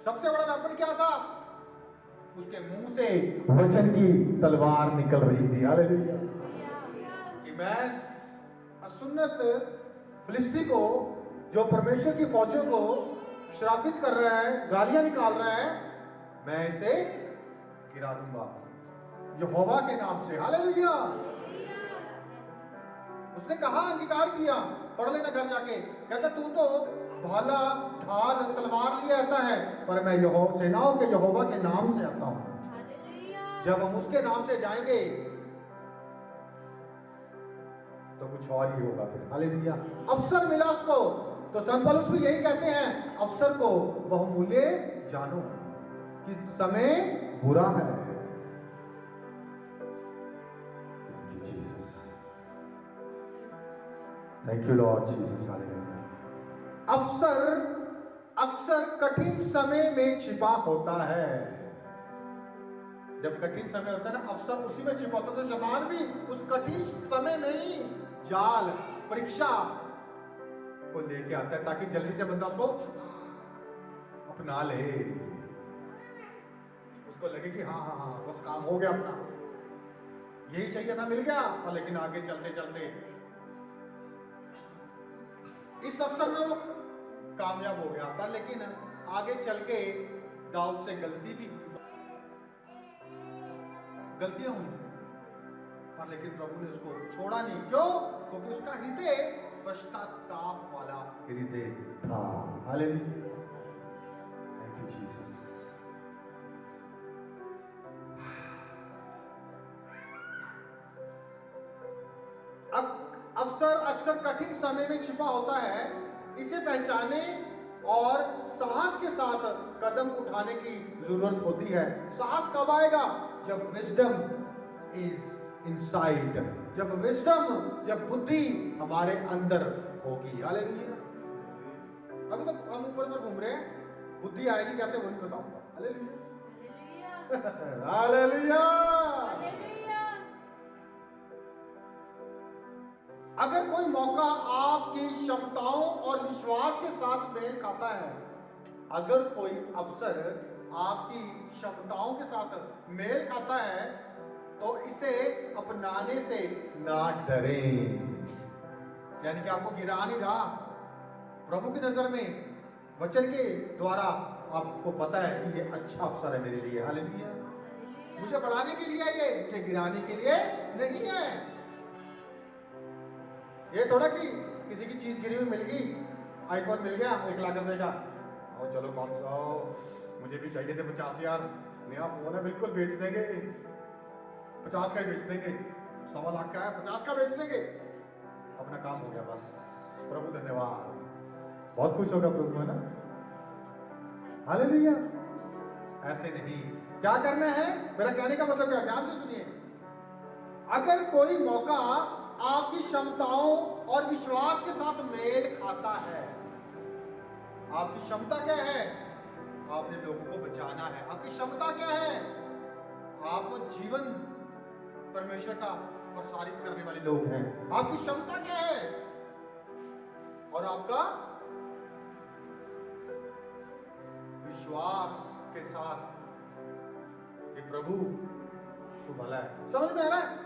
सबसे बड़ा वेपन क्या था? उसके मुंह से वचन की तलवार निकल रही थी। हालेलुया। कि मैं असुन्नत फिलिस्ती को, जो परमेश्वर की फौजों को श्रापित कर रहा है, गालियां निकाल रहा है, मैं इसे गिरा दूंगा यहोवा के नाम से। हालेलुया। उसने कहा, अंगीकार किया। पढ़ लेना घर जाके। कहता तू तो भाला ढाल तलवार लिए आता है, पर मैं यहोवा सेनाओं के यहोवा के नाम से आता हूं। हालेलुया। जब हम उसके नाम से जाएंगे तो कुछ और ही होगा फिर। हालेलुया। अवसर मिला उसको, तो संत पौलुस भी यही कहते हैं, अवसर को बहुमूल्य जानो कि समय बुरा है। Thank you Jesus, thank you Lord Jesus. Hallelujah. अवसर अक्सर कठिन समय में छिपा होता है। जब कठिन समय होता है ना, अवसर उसी में छिपा होता है। तो शैतान भी उस कठिन समय में ही जाल, परीक्षा को लेके आता है, ताकि जल्दी से बंदा उसको अपना ले, उसको लगे कि हाँ हाँ हाँ बस काम हो गया अपना, यही चाहिए था, मिल गया। और लेकिन आगे चलते चलते इस अवसर में वो कामयाब हो गया, पर लेकिन आगे चल के दाऊद से गलतियां हुई, पर लेकिन प्रभु ने उसको छोड़ा नहीं। क्यों? क्योंकि उसका हृदय पश्चाताप वाला हृदय था। हालेलुया। Thank you Jesus. अवसर अक्सर कठिन समय में छिपा होता है। इसे पहचाने और साहस के साथ कदम उठाने की जरूरत होती है। साहस कब आएगा? जब विजडम इज इनसाइड, जब बुद्धि हमारे अंदर होगी। हालेलुया। अभी तो हम ऊपर पर घूम रहे हैं, बुद्धि आएगी कैसे वो नहीं बताऊंगा। हालेलुया। हालेलुया। अगर कोई मौका आपकी क्षमताओं और विश्वास के साथ मेल खाता है, अगर कोई अवसर आपकी क्षमताओं के साथ मेल खाता है, तो इसे अपनाने से ना डरें। यानी कि आपको गिरा नहीं रहा, प्रभु की नजर में वचन के द्वारा आपको पता है कि ये अच्छा अवसर है मेरे लिए। हालेलुया। मुझे बढ़ाने के लिए ये, मुझे गिराने के लिए नहीं है। ये थोड़ा कि किसी की चीज गिरी हुई मिल गई, आईफोन मिल गया 1 लाख रुपए का, और चलो 500 मुझे भी चाहिए थे 50,000, नया फोन है, बिल्कुल बेच देंगे, 50 का ही बेच देंगे, 1.25 लाख का है 50 का बेच देंगे, अपना काम हो गया बस। प्रभु धन्यवाद, बहुत खुश होगा प्रभु, है ना। हालेलुया। ऐसे नहीं, क्या करना है, मेरा कहने का मतलब क्या, ध्यान से सुनिए। अगर कोई मौका आपकी क्षमताओं और विश्वास के साथ मेल खाता है, आपकी क्षमता क्या है? आपने लोगों को बचाना है। आपकी क्षमता क्या है? आप जीवन परमेश्वर का प्रसारित करने वाले लोग हैं। आपकी क्षमता क्या है? और आपका विश्वास के साथ कि प्रभु तू भला है। समझ में आ रहा है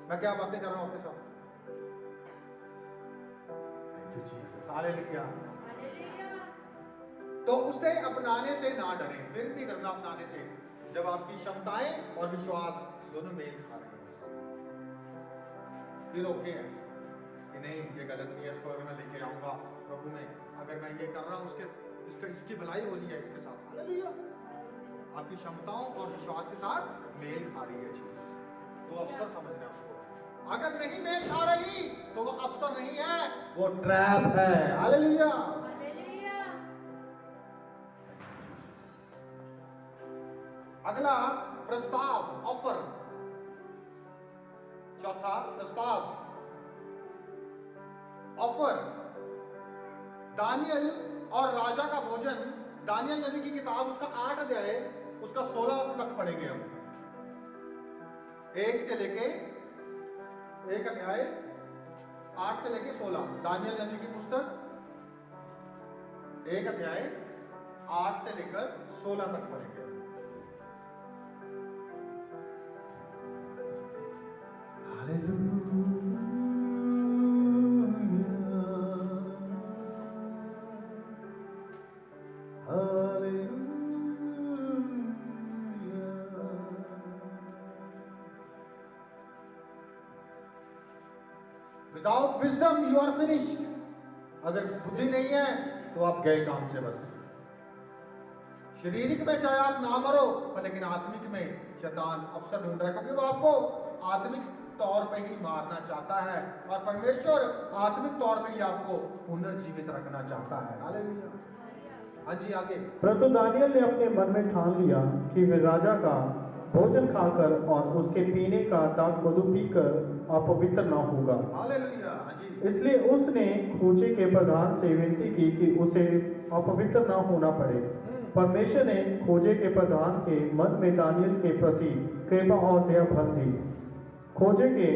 मैं क्या बातें कर रहा हूं आपके साथ? Thank you Jesus. हालेलुया। तो उसे अपनाने से ना डरें। फिर नहीं डरना अपनाने से, जब आपकी क्षमताएं और विश्वास दोनों मेल खा रहे हैं। फिर ओके है कि नहीं ये गलत नहीं है, इसको अगर मैं लेके आऊंगा प्रभु में, अगर मैं ये कर रहा हूं इसकी भलाई हो रही है इसके साथ। हालेलुया। आपकी क्षमताओं और विश्वास के साथ मेल खा रही है चीज, तो अवसर समझना उसको। अगर नहीं मेल खा रही तो वो अवसर नहीं है, वो ट्रैप है। हालेलुया। अगला प्रस्ताव, ऑफर। चौथा प्रस्ताव, ऑफर। दानियल और राजा का भोजन, दानियल नबी की किताब उसका 8 अध्याय उसका 16 तक पढ़ेंगे हम। 1 से लेके 1 अध्याय 8 से लेके 16, दानियल नबी की पुस्तक 1 अध्याय 8 से लेकर 16 तक पढ़ेंगे। Wisdom you are finished. अगर बुद्धि नहीं है तो आप गए काम से बस। शारीरिक में चाहे आप ना मरो, पर लेकिन आत्मिक में शैतान अवसर ढूंढ रहा है, क्योंकि वो आपको आत्मिक तौर पे ही मारना चाहता है, और परमेश्वर आत्मिक तौर पे ही आपको पुनर्जीवित रखना चाहता है। हालेलुया। हाँ जी, आगे। परंतु दानियल ने अपने मन में ठान लिया कि वे राजा का भोजन खाकर और उसके पीने का दाख मधु पीकर अपवित्र न होगा। हालेलुया। हाँ जी। इसलिए उसने खोजे के प्रधान से विनती की कि उसे अपवित्र न होना पड़े। परमेश्वर ने खोजे के प्रधान के मन में दानियल के प्रति कृपा और दया भर दी। खोजे के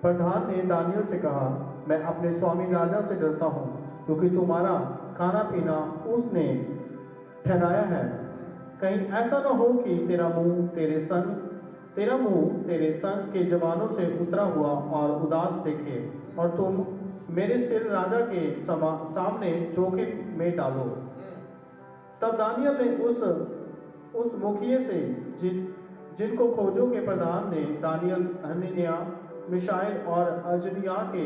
प्रधान ने दानियल से कहा, मैं अपने स्वामी राजा से डरता हूँ, क्योंकि तुम्हारा खाना पीना उसने ठहराया है। कहीं ऐसा न हो कि तेरा मुंह तेरे संग के जवानों से उतरा हुआ और उदास देखे, और तुम मेरे सिर राजा के सामने जोखिम में डालो। तब दानियल ने उस मुखिए से जिनको खोजों के प्रधान ने दानियल, हनन्याह, मिशाएल और अजरिया के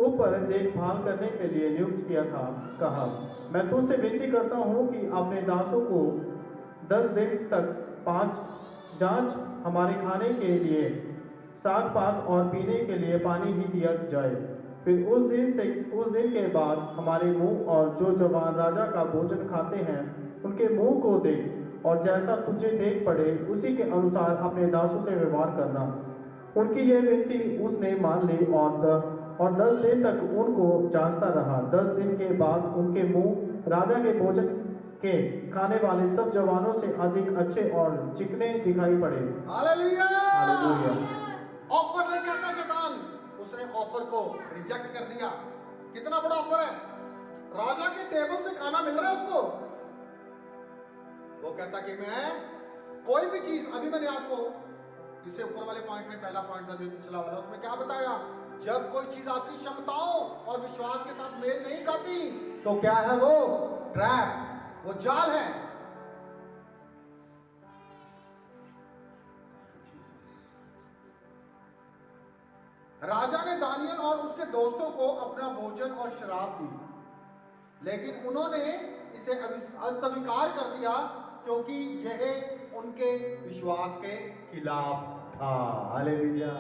ऊपर देखभाल करने के लिए नियुक्त किया था, कहा, मैं तुझसे विनती करता हूँ कि अपने दासों को 10 दिन तक 5 जांच हमारे खाने के लिए साग पात और पीने के लिए पानी ही दिया जाए। फिर उस दिन के बाद हमारे मुंह और जो जवान राजा का भोजन खाते हैं उनके मुंह को देख, और जैसा तुझे देख पड़े उसी के अनुसार अपने दासों से व्यवहार करना। उनकी यह विनती उसने मान ली और 10 दिन तक उनको जांचता रहा। 10 दिन के बाद उनके मुंह राजा के भोजन के खाने वाले सब जवानों से अधिक अच्छे और चिकने दिखाई पड़े। हालेलुया। हालेलुया। ऑफर लेके आता शैतान, उसने ऑफर को रिजेक्ट कर दिया। कितना बड़ा ऑफर है, राजा के टेबल से खाना मिल रहा है उसको। वो कहता कि मैं कोई भी चीज, अभी मैंने आपको इससे ऊपर वाले पॉइंट में, पहला पॉइंट था जो पिछला वाला, उसमें क्या बताया, जब कोई चीज आपकी क्षमताओं और विश्वास के साथ मेल नहीं खाती तो क्या है वो ट्रैप, वो जाल है। राजा ने दानियल और उसके दोस्तों को अपना भोजन और शराब दी, लेकिन उन्होंने इसे अस्वीकार कर दिया, क्योंकि यह उनके विश्वास के खिलाफ था। हालेलुया।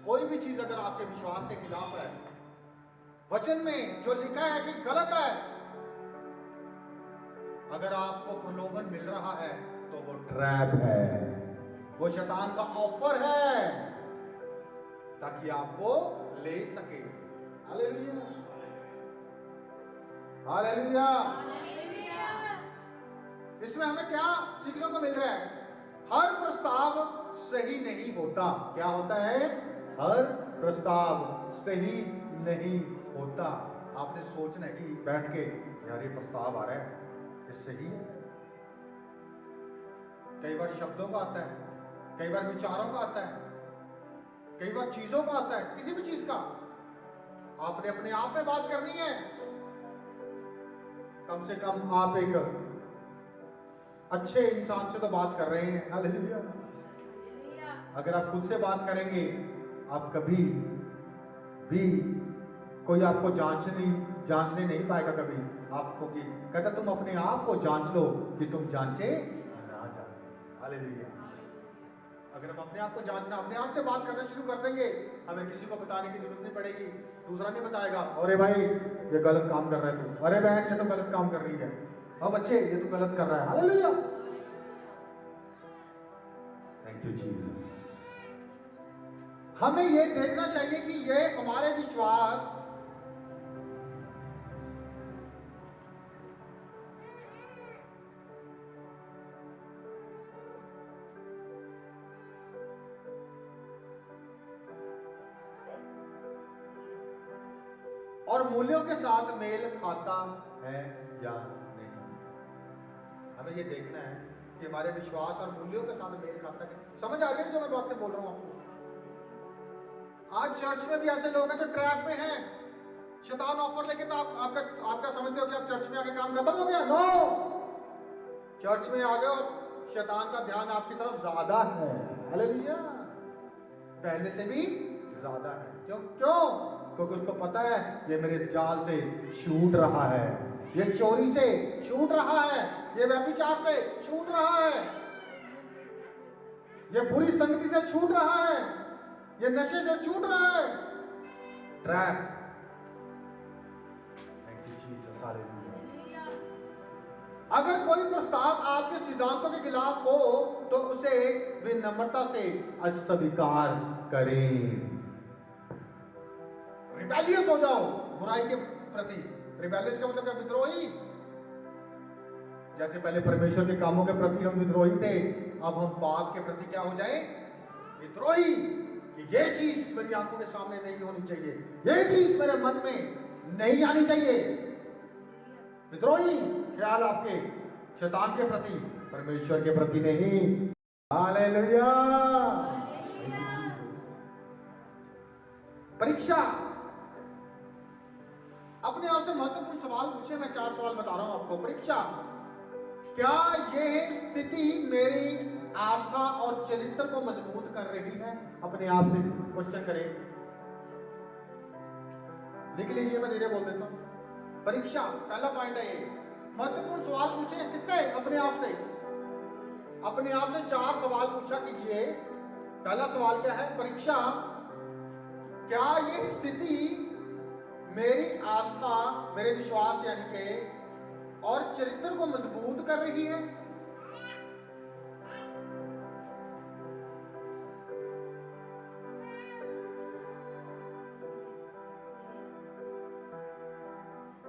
कोई भी चीज अगर आपके विश्वास के खिलाफ है, वचन में जो लिखा है कि गलत है, अगर आपको प्रलोभन मिल रहा है तो वो ट्रैप है, वो शैतान का ऑफर है ताकि आपको ले सके। हालेलुया। हालेलुया। इसमें हमें क्या सीखने को मिल रहा है, हर प्रस्ताव सही नहीं होता। क्या होता है, हर प्रस्ताव सही नहीं होता। आपने सोचना है कि बैठ के यार ये प्रस्ताव आ रहा है, ये सही है। कई बार शब्दों का आता है, कई बार विचारों का आता है, कई बार चीजों का आता है, किसी भी चीज का। आपने अपने आप में बात करनी है, कम से कम आप एक अच्छे इंसान से तो बात कर रहे हैं। हालेलुया। अगर आप खुद से बात करेंगे, आप कभी भी कोई आपको जांचने नहीं पाएगा। कभी आपको कि कहता तुम अपने आप को जांच लो कि तुम जांचे ना जाते। हालेलुया। अगर हम अपने आप को जांचना, अपने आप से बात करना शुरू कर देंगे, हमें किसी को बताने की जरूरत नहीं पड़ेगी। दूसरा नहीं बताएगा, अरे भाई ये गलत काम कर रहा है तू, अरे बहन ये तो गलत काम कर रही है, अब बच्चे ये तो गलत कर रहा है। हालेलुया। Thank you Jesus. हमें ये देखना चाहिए कि ये हमारे विश्वास और मूल्यों के साथ मेल खाता है या नहीं। हमें ये देखना है कि हमारे विश्वास और मूल्यों के साथ मेल खाता है। समझ आ रही है जो मैं बातें बोल रहा हूं आपको? आज चर्च में भी ऐसे लोग हैं जो ट्रैप में हैं। शैतान ऑफर लेके तो आप क्या समझते हो कि अब चर्च में आके काम खत्म हो गया? नो, चर्च में आ गए और शैतान का ध्यान आपकी तरफ ज्यादा है। हालेलुया। पहले से भी ज्यादा है। क्यों? क्योंकि उसको पता है ये मेरे जाल से छूट रहा है, ये चोरी से छूट रहा है, ये व्यभिचार से छूट रहा है, ये बुरी संगति से छूट रहा है, ये नशे से छूट रहा है। Trap. Thank you Jesus, hallelujah. अगर कोई प्रस्ताव आपके सिद्धांतों के खिलाफ हो तो उसे विनम्रता से अस्वीकार करें। रिबेलियस हो जाओ बुराई के प्रति। रिबेलियस का मतलब क्या? विद्रोही। जैसे पहले परमेश्वर के कामों के प्रति हम विद्रोही थे, अब हम पाप के प्रति क्या हो जाए? विद्रोही। कि ये चीज मेरी आंखों के सामने नहीं होनी चाहिए, ये चीज मेरे मन में नहीं आनी चाहिए। विद्रोही ख्याल आपके शैतान के प्रति, परमेश्वर के प्रति नहीं। हालेलुया। परीक्षा। अपने आप से महत्वपूर्ण सवाल पूछे। मैं 4 सवाल बता रहा हूं आपको। परीक्षा। क्या यह स्थिति मेरी आस्था और चरित्र को मजबूत कर रही है? अपने आप से क्वेश्चन करें, लिख लीजिए, मैं धीरे बोल देता हूं। परीक्षा पहला पॉइंट है ये। महत्वपूर्ण सवाल पूछे। किससे? अपने आप से। अपने आप से 4 सवाल पूछा कीजिए। पहला सवाल क्या है? परीक्षा। क्या यह स्थिति मेरी आस्था, मेरे विश्वास यानी के और चरित्र को मजबूत कर रही है?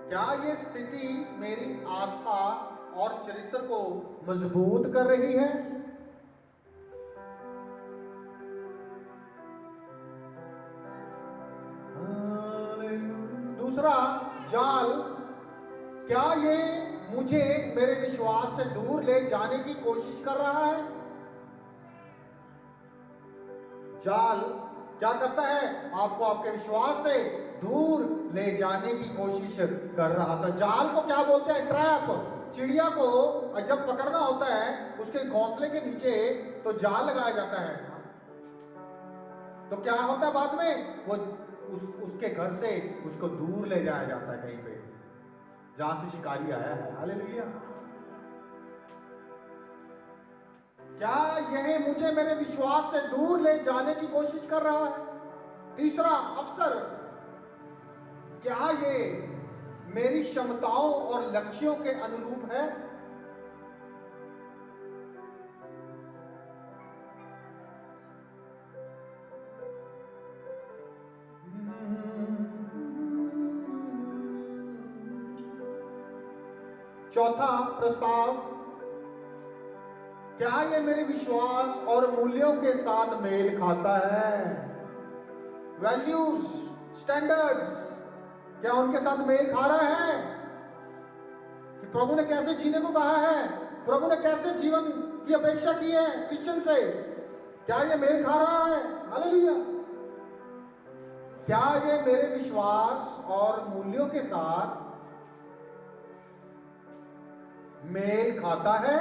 क्या यह स्थिति मेरी आस्था और चरित्र को मजबूत कर रही है? दूसरा, जाल। क्या ये मुझे मेरे विश्वास से दूर ले जाने की कोशिश कर रहा है? जाल क्या करता है? आपको आपके विश्वास से दूर ले जाने की कोशिश कर रहा था। जाल को क्या बोलते हैं? ट्रैप। चिड़िया को जब पकड़ना होता है उसके घोंसले के नीचे तो जाल लगाया जाता है, तो क्या होता है बाद में? वो उसके घर से उसको दूर ले जाया जाता है कहीं पे जहां से शिकारी आया है। हालेलुया। क्या यह मुझे मेरे विश्वास से दूर ले जाने की कोशिश कर रहा है? तीसरा, अवसर। क्या ये मेरी क्षमताओं और लक्ष्यों के अनुरूप है? चौथा प्रस्ताव। क्या ये मेरे विश्वास और मूल्यों के साथ मेल खाता है? वैल्यूज, स्टैंडर्ड्स, क्या उनके साथ मेल खा रहा है? कि प्रभु ने कैसे जीने को कहा है, प्रभु ने कैसे जीवन की अपेक्षा की है क्रिश्चियन से, क्या ये मेल खा रहा है? हालेलुया। क्या ये मेरे विश्वास और मूल्यों के साथ मेल खाता है?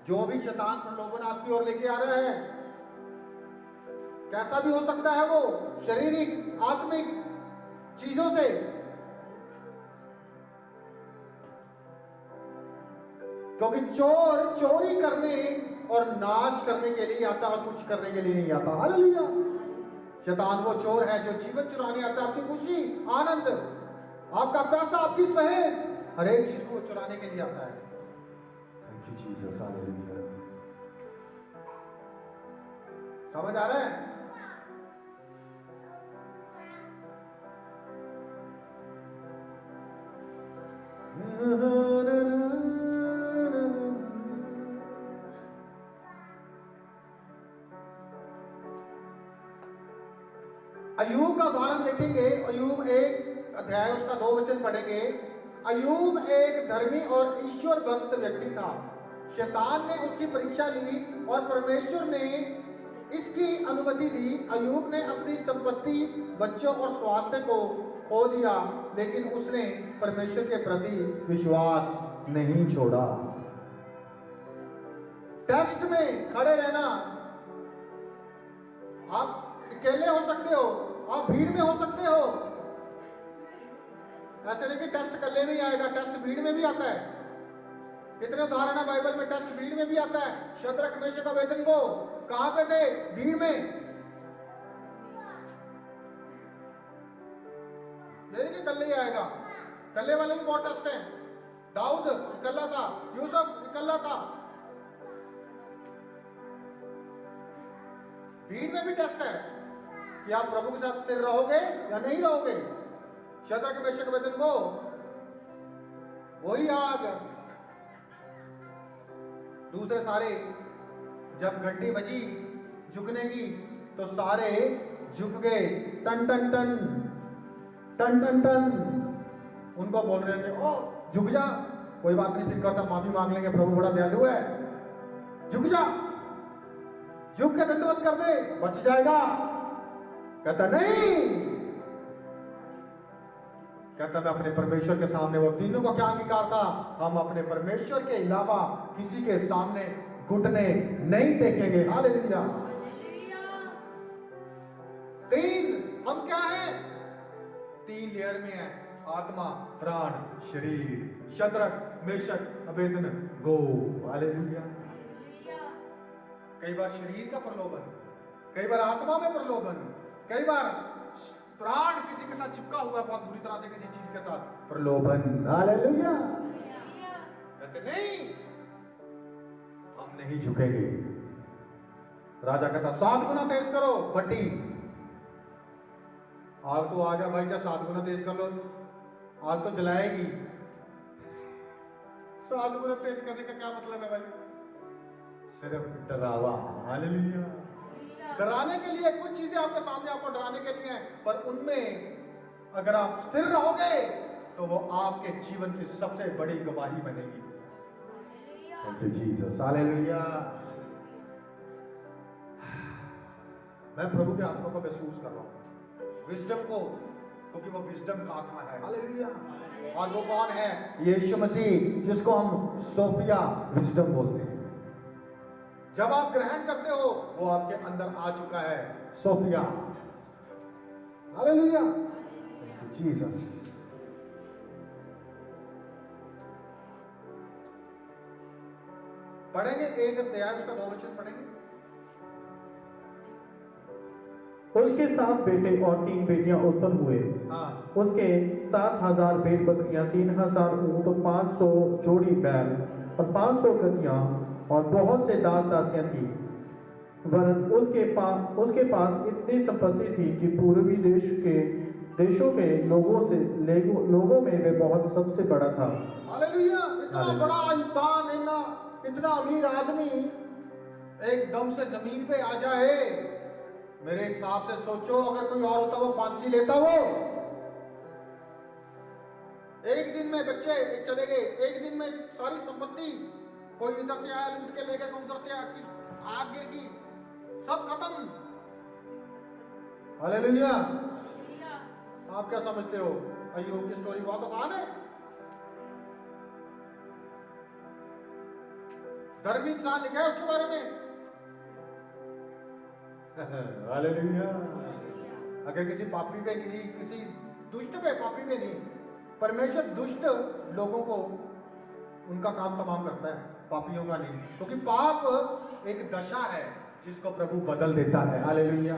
जो भी शैतान प्रलोभन आपकी ओर लेके आ रहा है, कैसा भी हो सकता है वो, शारीरिक, आत्मिक चीजों से, क्योंकि चोर चोरी करने और नाश करने के लिए आता है, कुछ करने के लिए नहीं आता। हालेलुया। शैतान वो चोर है जो जीवन चुराने आता है, आपकी खुशी, आनंद, आपका पैसा, आपकी सेहत, हर एक चीज को चुराने के लिए आता है। Thank you Jesus. हालेलुया। समझ आ रहा है? अय्यूब का उदाहरण देखेंगे। अय्यूब 1 अध्याय उसका 2 वचन पढ़ेंगे। अय्यूब एक धर्मी और ईश्वर भक्त व्यक्ति था। शैतान ने उसकी परीक्षा ली और परमेश्वर ने इसकी अनुमति दी। अय्यूब ने अपनी संपत्ति, बच्चों और स्वास्थ्य को खो दिया, लेकिन उसने परमेश्वर के प्रति विश्वास नहीं छोड़ा। टेस्ट में खड़े रहना। आप अकेले हो सकते हो, आप भीड़ में हो सकते हो। ऐसे नहीं कि टेस्ट कल्ले में ही आएगा, टेस्ट भीड़ में भी आता है। कितने उदाहरण है बाइबल में, टेस्ट भीड़ में भी आता है। शद्रक मेशक अबेदनगो कहां पे थे? भीड़ में। ये नहीं कि कल्ले ही आएगा, कल्ले वाले भी बहुत टेस्ट हैं। दाऊद इकल्ला था, यूसुफ इकल्ला था। भीड़ में भी टेस्ट है कि आप प्रभु के साथ स्थिर रहोगे या नहीं रहोगे। शद्रक मेशक अबेदनगो वही आग, दूसरे सारे जब घंटी बजी झुकने की तो सारे झुक गए। टन टन टन टन टन टन। उनको बोल रहे थे ओ झुक जा, कोई बात नहीं, फिर कहता माफी मांग लेंगे, प्रभु बड़ा दयालु है, झुक जा, झुक के दंडवत कर दे, बच जाएगा। कहता नहीं, कहता मैं अपने परमेश्वर के सामने, वो तीनों का क्या अंगीकार था? हम अपने परमेश्वर के अलावा किसी के सामने घुटने नहीं टेकेंगे। हालेलुया। तीन, हम क्या हैं? तीन लेयर में है, आत्मा, प्राण, शरीर। Shadrach Meshach Abednego. हालेलुया। कई बार शरीर का प्रलोभन, कई बार आत्मा में प्रलोभन, कई बार प्राण किसी के साथ चिपका हुआ बहुत बुरी तरह से किसी चीज के साथ प्रलोभन। हालेलुया। कहते नहीं, हम नहीं झुकेंगे। राजा कहता 7 गुना तेज करो भट्टी। आग तो आ गया भाई, चाहे 7 गुना तेज कर लो, आग तो जलाएगी। 7 गुना तेज करने का क्या मतलब है भाई? सिर्फ डरावा। हालेलुया। डराने के लिए कुछ चीजें आपके सामने आपको डराने के लिए हैं, पर उनमें अगर आप स्थिर रहोगे तो वो आपके जीवन की सबसे बड़ी गवाही बनेगी। Thank you Jesus. हालेलुया। मैं प्रभु के आत्मा को महसूस कर रहा हूं, विजडम को, क्योंकि वो विजडम का आत्मा है। हालेलुया। और वो कौन है? यीशु मसीह, जिसको हम सोफिया विजडम बोलते हैं। जब आप ग्रहण करते हो वो आपके अंदर आ चुका है, Sophia. Hallelujah. Thank you Jesus. पढ़ेंगे एक अध्याय, उसका 2 वचन पढ़ेंगे। उसके 7 बेटे और 3 बेटियां उत्पन्न हुए। हाँ। उसके 7,000 भेड़ बकरियां, 3,000 ऊंट, 500 जोड़ी बैल और 500 गधियां और बहुत से दास दासियां थी। वरन उसके पास इतनी संपत्ति थी कि पूर्वी देशों के लोगों में वे बहुत सबसे बड़ा था। हालेलुया। इतना बड़ा इंसान, इतना अमीर आदमी एकदम से जमीन पे आ जाए, मेरे हिसाब से सोचो अगर कोई और होता वो फांसी लेता। वो एक दिन में बच्चे चले गए, एक दिन में सारी संपत्ति, कोई इधर से आया लूट के ले गया, कोई उधर से आया, आग गिर गई, सब खत्म। हालेलुया। आप क्या समझते हो? अय्यूब की स्टोरी बहुत आसान है। धर्मी इंसान लिखा है उसके बारे में। हालेलुया। अगर किसी पापी पे गिरी, किसी दुष्ट पे, पापी पे नहीं, परमेश्वर दुष्ट लोगों को उनका काम तमाम करता है, पापियों का नहीं, क्योंकि पाप एक दशा है जिसको प्रभु बदल देता है। हालेलुया।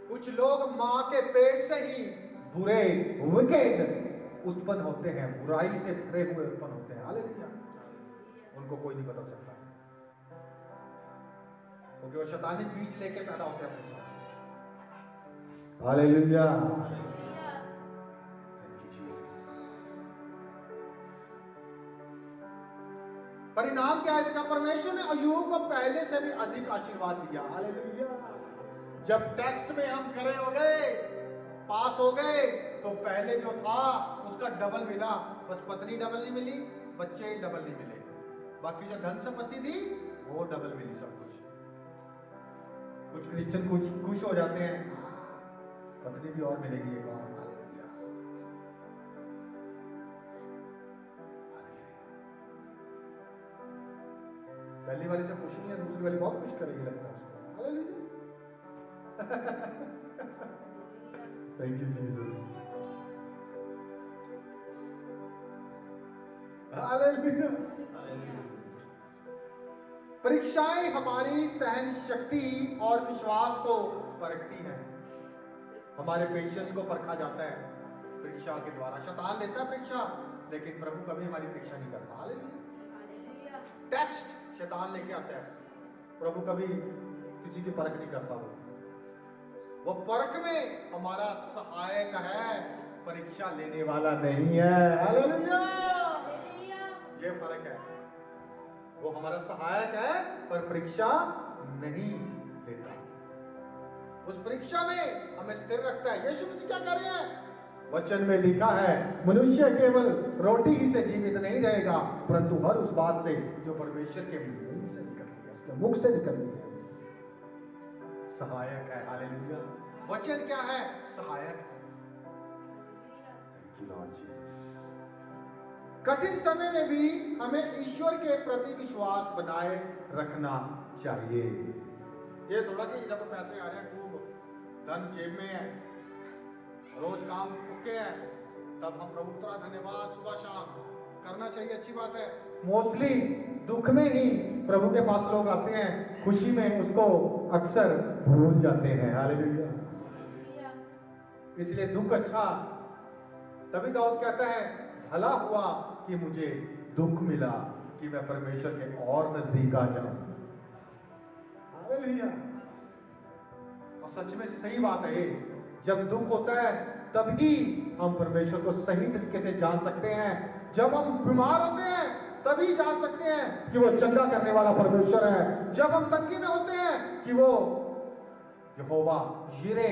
कुछ लोग मां के पेट से ही बुरे, विकेड उत्पन्न होते हैं, बुराई से भरे हुए उत्पन्न होते हैं। हालेलुया। उनको कोई नहीं बदल सकता, क्योंकि वो शैतानी बीज लेके पैदा होते हैं अपने साथ। हालेलुया। परिणाम क्या है इसका? परमेश्वर ने अय्यूब को पहले से भी अधिक आशीर्वाद दिया। हालेलुया। जब टेस्ट में हम खड़े हो गए, पास हो गए, तो पहले जो था उसका डबल मिला। बस पत्नी डबल नहीं मिली, बच्चे डबल नहीं मिले, बाकी जो धन संपत्ति थी वो डबल मिली, सब कुछ। कुछ क्रिश्चियन खुश हो जाते हैं, पत्नी भी और मिलेगी एक और। पहली वाली से खुश नहीं है, दूसरी वाली बहुत खुश करेगी लगता है उसको। Hallelujah. Thank you Jesus. Hallelujah. परीक्षाएं हमारी सहन शक्ति और विश्वास को परखती हैं। हमारे पेशेंस को परखा जाता है परीक्षा के द्वारा। शैतान लेता है परीक्षा, लेकिन प्रभु कभी हमारी परीक्षा नहीं करता। हालेलुया। टेस्ट शैतान लेके आता है, प्रभु कभी किसी की परख नहीं करता। वो परख में हमारा सहायक है, परीक्षा लेने वाला नहीं है। हालेलुया। ये फर्क है। वो हमारा सहायक है पर परीक्षा नहीं लेता। उस परीक्षा में हमें स्थिर रखता है। यीशु मसीह क्या कह रहे हैं? वचन में लिखा है, मनुष्य केवल रोटी ही से जीवित नहीं रहेगा, परंतु हर उस बात से जो परमेश्वर के मुंह से निकलती है, उसके मुख से निकलती है। सहायक है। हालेलुया। वचन क्या है? सहायक है। Thank you Lord Jesus. कठिन समय में भी हमें ईश्वर के प्रति विश्वास बनाए रखना चाहिए। ये थोड़ा कि जब पैसे आ रहे हैं, खूब धन जेब में है, रोज काम रुके हैं, तब हम प्रभु का धन्यवाद सुबह शाम करना चाहिए। अच्छी बात है। मोस्टली दुख में ही प्रभु के पास लोग आते हैं, खुशी में उसको अक्सर भूल जाते हैं। हालेलुया। इसलिए दुख अच्छा। तभी दाऊद कहता है, भला हुआ कि मुझे दुख मिला कि मैं परमेश्वर के और नजदीक आ जाऊं। हालेलुया। और सच में सही बात है। जब दुख होता है तभी हम परमेश्वर को सही तरीके से जान सकते हैं। जब हम बीमार होते हैं तभी जान सकते हैं कि वो चंगा करने वाला परमेश्वर है। जब हम तंगी में होते हैं कि वो यहोवा यिरे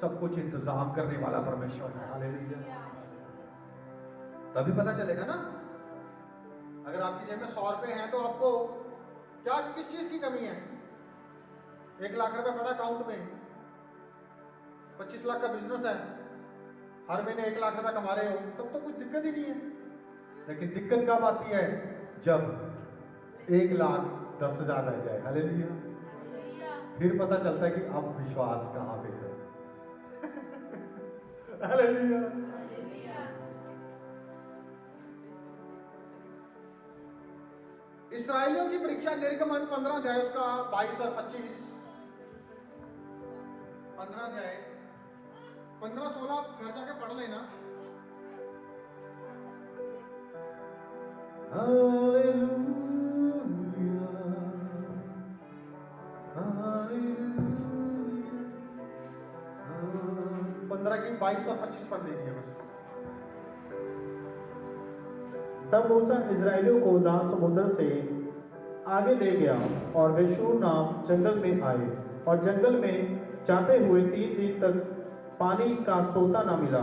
सब कुछ इंतजाम करने वाला परमेश्वर है। हालेलुया। तभी पता चलेगा ना। अगर आपकी जेब में 100 रुपए हैं तो आपको क्या किस चीज की कमी है? 1 लाख रुपए पड़ा अकाउंट में, 25 लाख का बिजनेस है, हर महीने 1 लाख रुपए कमा रहे हो, तब तो कुछ दिक्कत ही नहीं है। लेकिन दिक्कत कब आती है? जब 1,10,000 रह जाए। हालेलुया। फिर पता चलता है कि अब विश्वास कहां पे है। हालेलुया। इस्राएलियों की परीक्षा निर्गमन 15 अध्याय उसका 22 और 25। 15 अध्याय 15-16 घर जाके पढ़ लेना। Hallelujah, hallelujah. 15 की 22 और 25 पढ़ लीजिए बस। तब मूसा इजराइलियों को लाल समुद्र से आगे ले गया और वे शूर नाम जंगल में आए, और जंगल में जाते हुए 3 दिन तक पानी का सोता न मिला।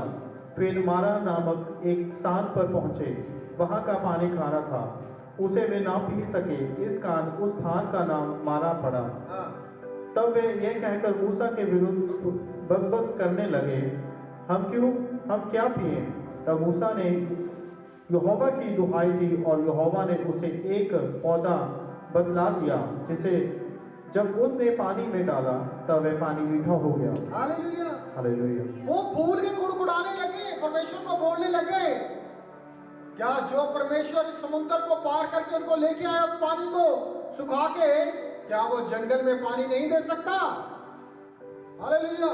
फिर मारा नामक एक स्थान पर पहुंचे, वहां का पानी खारा था, उसे वे ना पी सके, इस कारण उस स्थान का नाम मारा पड़ा। तब वे यह कहकर मूसा के विरुद्ध बकबक करने लगे, हम क्या पिए? तब मूसा ने यहोवा की दुहाई दी और यहोवा ने उसे एक पौधा बतला दिया, जिसे जब उसने पानी में डाला तब वह पानी मीठा हो गया। हालेलुया। हालेलुया। वो फूल के गुड़गुड़ाने लगे, परमेश्वर को बोलने लगे। क्या जो परमेश्वर समुद्र को पार करके उनको लेके आया उस पानी को सुखा के, क्या वो जंगल में पानी नहीं दे सकता? हालेलुया।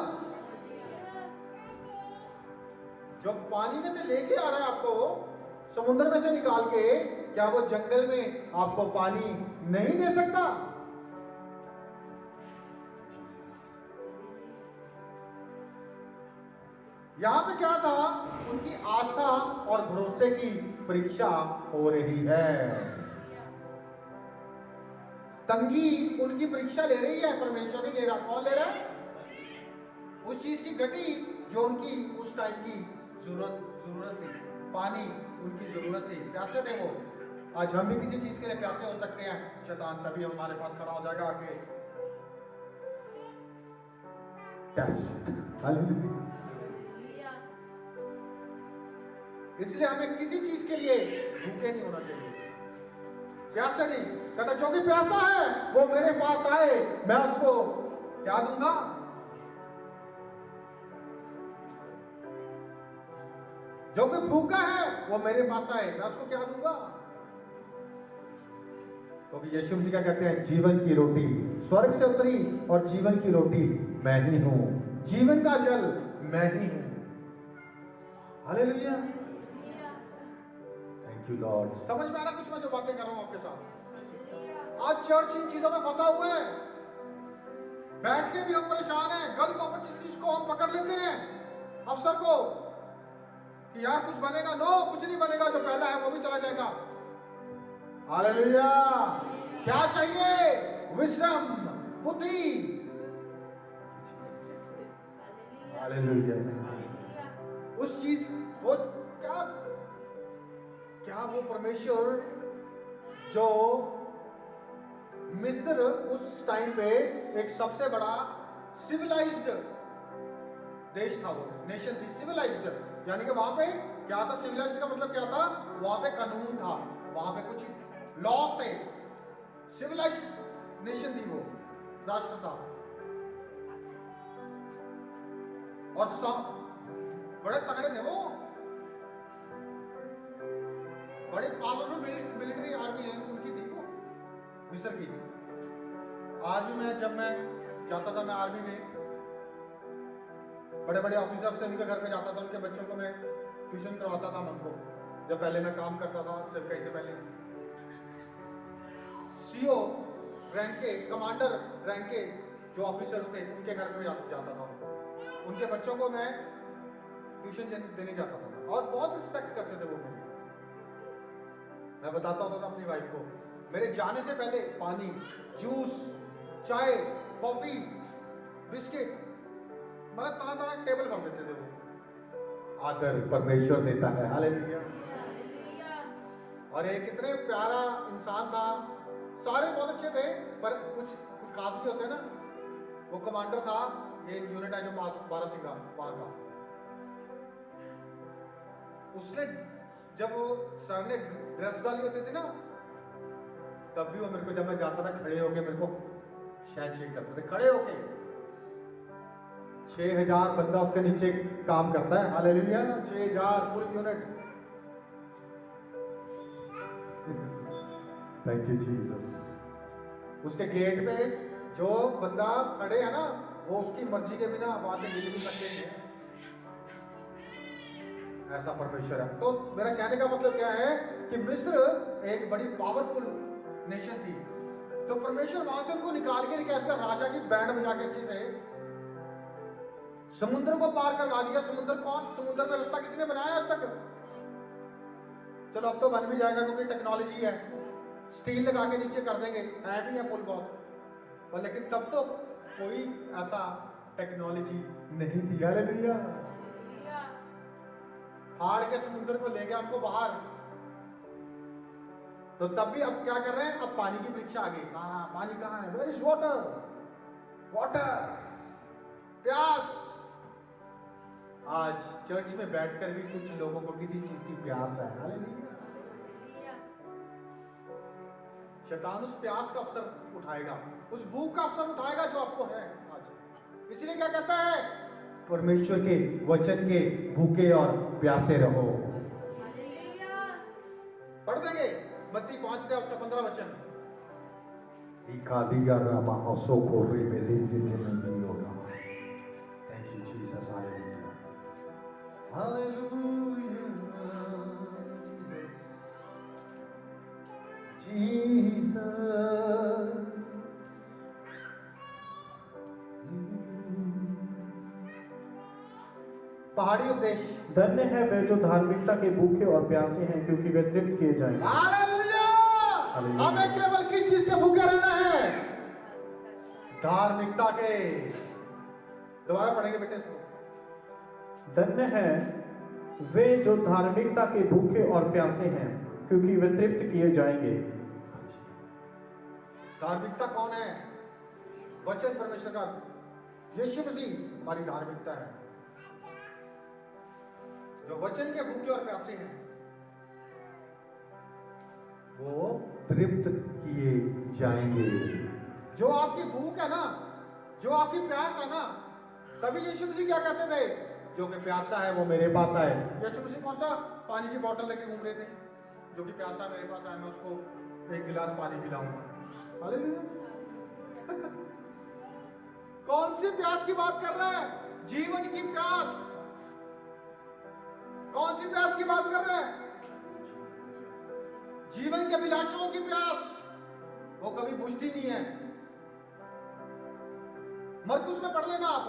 जो पानी में से लेके आ रहा है आपको समुद्र में से निकाल के, क्या वो जंगल में आपको पानी नहीं दे सकता? यहां पे क्या था? उनकी आस्था और भरोसे की परीक्षा हो रही है। तंगी उनकी परीक्षा ले रही है, परमेश्वर नहीं ले रहा। कौन ले रहा है? उस चीज की घटी जो उनकी उस टाइम की जरूरत थी। पानी उनकी जरूरत थी, प्यासे थे वो। आज हम भी किसी चीज के लिए प्यासे हो सकते हैं, शैतान तभी हमारे पास खड़ा हो जाएगा आके। टेस्ट। हालेलुया। इसलिए हमें किसी चीज के लिए भूखे नहीं होना चाहिए, प्यासे नहीं। कहता जो कि प्यासा है वो मेरे पास आए, मैं उसको क्या दूंगा? जो कोई भूखा है वो मेरे पास आए, मैं उसको क्या दूंगा? क्योंकि यीशु मसीह क्या कहते हैं? जीवन की रोटी स्वर्ग से उतरी और जीवन की रोटी मैं ही हूं, जीवन का जल मैं ही हूं। Hallelujah, thank you Lord. समझ में आ रहा कुछ मैं जो बातें कर रहा हूं आपके साथ? आज चर्च इन चीजों में फंसा हुआ है, बैठ के भी हम परेशान हैं, गलत अपॉर्चुनिटीज को हम पकड़ लेते हैं, अवसर को कि यार कुछ बनेगा। नो, कुछ नहीं बनेगा, जो पहला है वो भी चला जाएगा। हालेलुया। क्या चाहिए? विश्राम, बुद्धि। हालेलुया। उस चीज वो क्या क्या वो परमेश्वर जो मिस्र उस टाइम पे एक सबसे बड़ा सिविलाइज्ड देश था, वो नेशन थी सिविलाइज्ड, यानी कि वहां पे क्या था? सिविलाइज्ड का मतलब क्या था? वहां पे कानून था, वहां पे कुछ लॉस थे, सिविलाइज्ड नेशन थी वो, राष्ट्र था। और सब बड़े तगड़े थे वो, बड़े पावरफुल मिलिट्री आर्मी है उनकी थी वो, मिस्र की। आज भी जब मैं जाता था, मैं आर्मी में बड़े बड़े ऑफिसर्स थे, उनके घर पे जाता था, उनके बच्चों को मैं ट्यूशन करवाता था उनको, जब पहले मैं काम करता था, सिर्फ कैसे पहले सीओ रैंक के, कमांडर रैंक के जो ऑफिसर्स थे, उनके घर में जाता था उनको, उनके बच्चों को मैं ट्यूशन देने जाता था और बहुत रिस्पेक्ट करते थे वो मेरी। मैं बताता होता था अपनी वाइफ को, मेरे जाने से पहले पानी, जूस, चाय, कॉफी, बिस्किट, मतलब तरह तरह टेबल भर देते थे वो। आदर परमेश्वर देता है। हालेलुया। और एक इतने प्यारा इंसान था, सारे बहुत अच्छे थे, पर कुछ खास भी होते हैं ना। वो कमांडर था, ये यूनिट है जो बारासिंगा वहां का। उसने जब वो सर ने ड्रेस डाली होती थी ना, तब भी वो मेरे को, जब मैं जाता था, खड़े होके मेरे को शेक करते थे, खड़े होके। 6000 बंदा उसके नीचे काम करता है। हालेलुया। 6000 पूरी यूनिट। Thank you Jesus. उसके गेट पे जो बंदा खड़े है ना, वो उसकी मर्जी के बिना वहां से निकल नहीं सकते। ऐसा परमेश्वर है। तो मेरा कहने का मतलब क्या है कि मिस्र एक बड़ी पावरफुल नेशन थी, तो परमेश्वर वहां से उनको निकाल के निकालकर राजा की बैंड बजा के अच्छे से समुद्र को पार करवा दिया। समुद्र कौन? समुद्र में रास्ता किसी ने बनाया आज तक? चलो अब तो बन भी जाएगा क्योंकि टेक्नोलॉजी है, स्टील लगा के नीचे कर देंगे, है भी है पुल बहुत, पर लेकिन तब तो कोई ऐसा टेक्नोलॉजी नहीं थी। हालेलुया। फाड़ के समुद्र को ले गया हमको बाहर। तो तब भी अब क्या कर रहे हैं? अब पानी की परीक्षा आ गई। हाँ, पानी कहाँ है? Where is water? वाटर, प्यास। आज चर्च में बैठकर भी कुछ लोगों को किसी चीज की प्यास है। हालेलुया। शैतान उस प्यास का अवसर उठाएगा, उस भूख का अवसर उठाएगा जो आपको है आज। इसलिए क्या कहता है? परमेश्वर के वचन के भूखे और प्यासे रहो। पढ़ देंगे मत्ती 5 का उसका 15 वचन। Thank you Jesus. Hallelujah. Hallelujah. Jesus. पहाड़ी उपदेश। धन्य है वे जो धार्मिकता के भूखे और प्यासे हैं, क्योंकि वे तृप्त किए जाएंगे। हालेलुया। हमें केवल किस चीज के भूखे रहना है? धार्मिकता के। दोबारा पढ़ेंगे बेटे इसको। धन्य है वे जो धार्मिकता के भूखे और प्यासे हैं, क्योंकि वे तृप्त किए जाएंगे। धार्मिकता कौन है? वचन परमेश्वर का, यीशु मसीह हमारी धार्मिकता है। जो वचन के भूखे और प्यासे हैं वो तृप्त किए जाएंगे। जो आपकी भूख है ना, जो आपकी प्यास है ना, तभी यीशु मसीह क्या कहते थे? जो कि प्यासा है वो मेरे पास आए। यीशु मसीह कौन सा पानी की बोतल लेके घूम रहे थे? जो कि प्यासा मेरे पास आए, मैं उसको एक गिलास पानी पिलाऊंगा। हालेलुया। कौन सी प्यास की बात कर रहा है? जीवन की प्यास। कौन सी प्यास की बात कर रहा है? जीवन के अभिलाषाओं की प्यास। वो कभी बुझती नहीं है। मरकुस में पढ़ लेना आप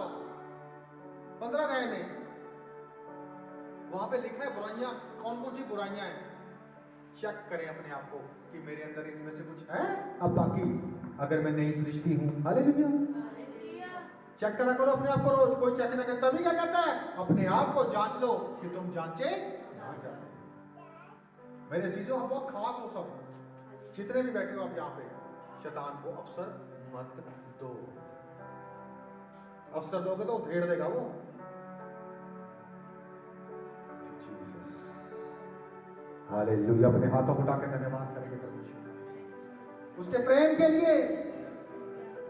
15 अध्याय में, वहां पे लिखा है बुराइयां कौन कौन सी बुराइयां हैं। चेक करें अपने आप को कि मेरे अंदर इनमें से कुछ है। अब बाकी अगर मैं नई सृष्टि हूं, हालेलुया, चेक करा करो अपने आप को रोज। कोई चेक ना करे तभी क्या कहता है? अपने आप को जांच लो कि तुम जांचे ना जाते। मेरे चीजों आप बहुत खास हो, सब जितने भी बैठे हो आप यहाँ पे, शैतान को अवसर मत दो। अवसर दोगे तो उधेड़ देगा वो। हालेलुया। अपने हाथों को उठा के धन्यवाद करेंगे परमेश्वर उसके प्रेम के लिए,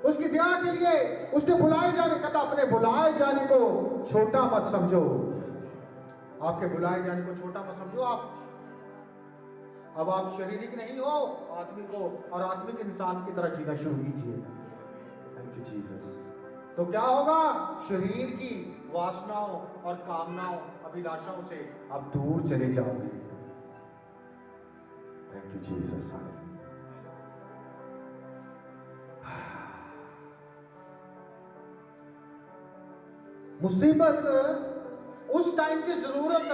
उसकी दया के लिए, उसके बुलाए जाने का। अपने बुलाए जाने को छोटा मत समझो। आपके बुलाए जाने को छोटा मत समझो। आप अब आप शारीरिक नहीं हो, आत्मिक हो, और आत्मिक इंसान की तरह जीना शुरू कीजिए। Thank you Jesus. तो क्या होगा? शरीर की वासनाओं और कामनाओं, अभिलाषाओं से आप दूर चले जाओगे। Thank you Jesus. मुसीबत उस टाइम की जरूरत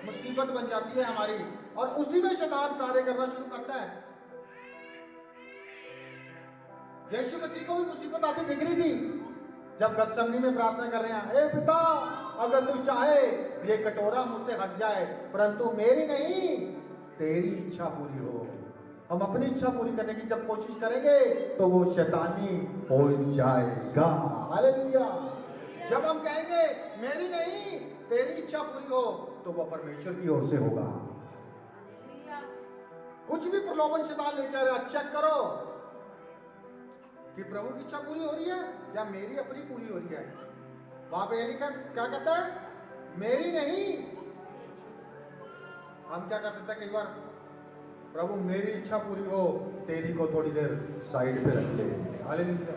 मुसीबत बन जाती है हमारी, और उसी में शैतान कार्य करना शुरू करता है। यीशु मसीह को भी मुसीबत आती दिख रही थी जब गतसमनी में प्रार्थना कर रहे हैं, हे पिता अगर तू चाहे ये कटोरा मुझसे हट जाए, परंतु मेरी नहीं तेरी इच्छा पूरी हो। हम अपनी इच्छा पूरी करने की जब कोशिश करेंगे तो वो शैतानी हो जाएगा। हालेलुया। जब हम कहेंगे मेरी नहीं तेरी इच्छा पूरी हो, तो वो परमेश्वर की ओर से होगा। कुछ भी प्रलोभन शैतान लेके आ रहा है, चेक करो कि प्रभु की इच्छा पूरी हो रही है या मेरी अपनी पूरी हो रही है। वहां पे लिखा क्या कहता है? मेरी नहीं। हम क्या करते थे कई बार? प्रभु मेरी इच्छा पूरी हो, तेरी को थोड़ी देर साइड पे रख ले। हालेलुया।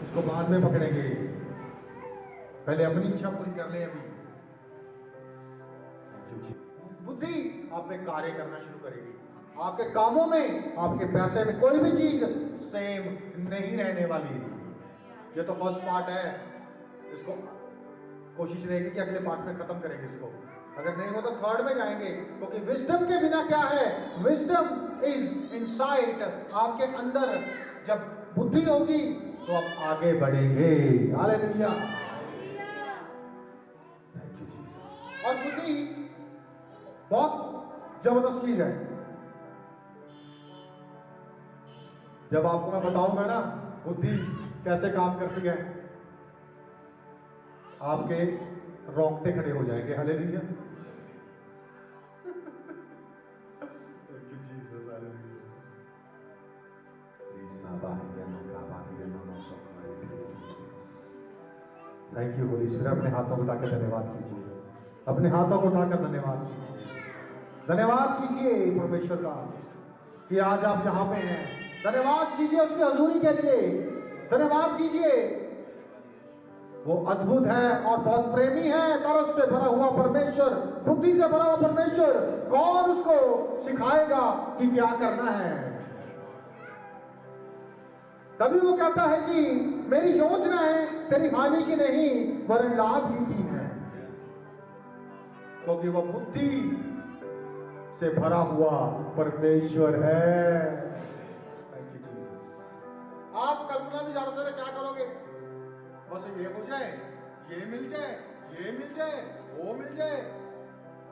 उसको बाद में पकड़ेंगे, पहले अपनी इच्छा पूरी कर ले। अभी बुद्धि आप पे कार्य करना शुरू करेगी। आपके कामों में, आपके पैसे में, कोई भी चीज सेम नहीं रहने वाली। ये तो फर्स्ट पार्ट है, इसको कोशिश रहेगी कि अगले पार्ट में खत्म करेंगे इसको। अगर नहीं हो तो थर्ड में जाएंगे, क्योंकि विजडम के बिना क्या है? Wisdom is inside. आपके अंदर जब बुद्धि होगी तो आप आगे बढ़ेंगे। हालेलुया। Thank you Jesus. और बुद्धि बहुत जबरदस्त चीज है। जब आपको मैं बताऊंगा ना बुद्धि कैसे काम करती है, आपके रोंगटे खड़े हो जाएंगे। Hallelujah. Thank you Jesus. Thank you holy spirit. अपने हाथों को उठाकर धन्यवाद कीजिए। अपने हाथों को उठाकर धन्यवाद कीजिए। धन्यवाद कीजिए परमेश्वर का कि आज आप यहाँ पे हैं। धन्यवाद कीजिए उसकी हजूरी के लिए। धन्यवाद कीजिए। वो अद्भुत है और बहुत प्रेमी है। तरस से भरा हुआ परमेश्वर, बुद्धि से भरा हुआ परमेश्वर, कौन उसको सिखाएगा कि क्या करना है? तभी वो कहता है कि मेरी योजनाएं तेरी हानि की नहीं वरन लाभ ही की है, क्योंकि वो बुद्धि से भरा हुआ परमेश्वर है। Thank you Jesus. आप कल्पना भी जानो सर क्या करोगे? बस ये हो जाए, ये मिल जाए, ये मिल जाए, वो मिल जाए,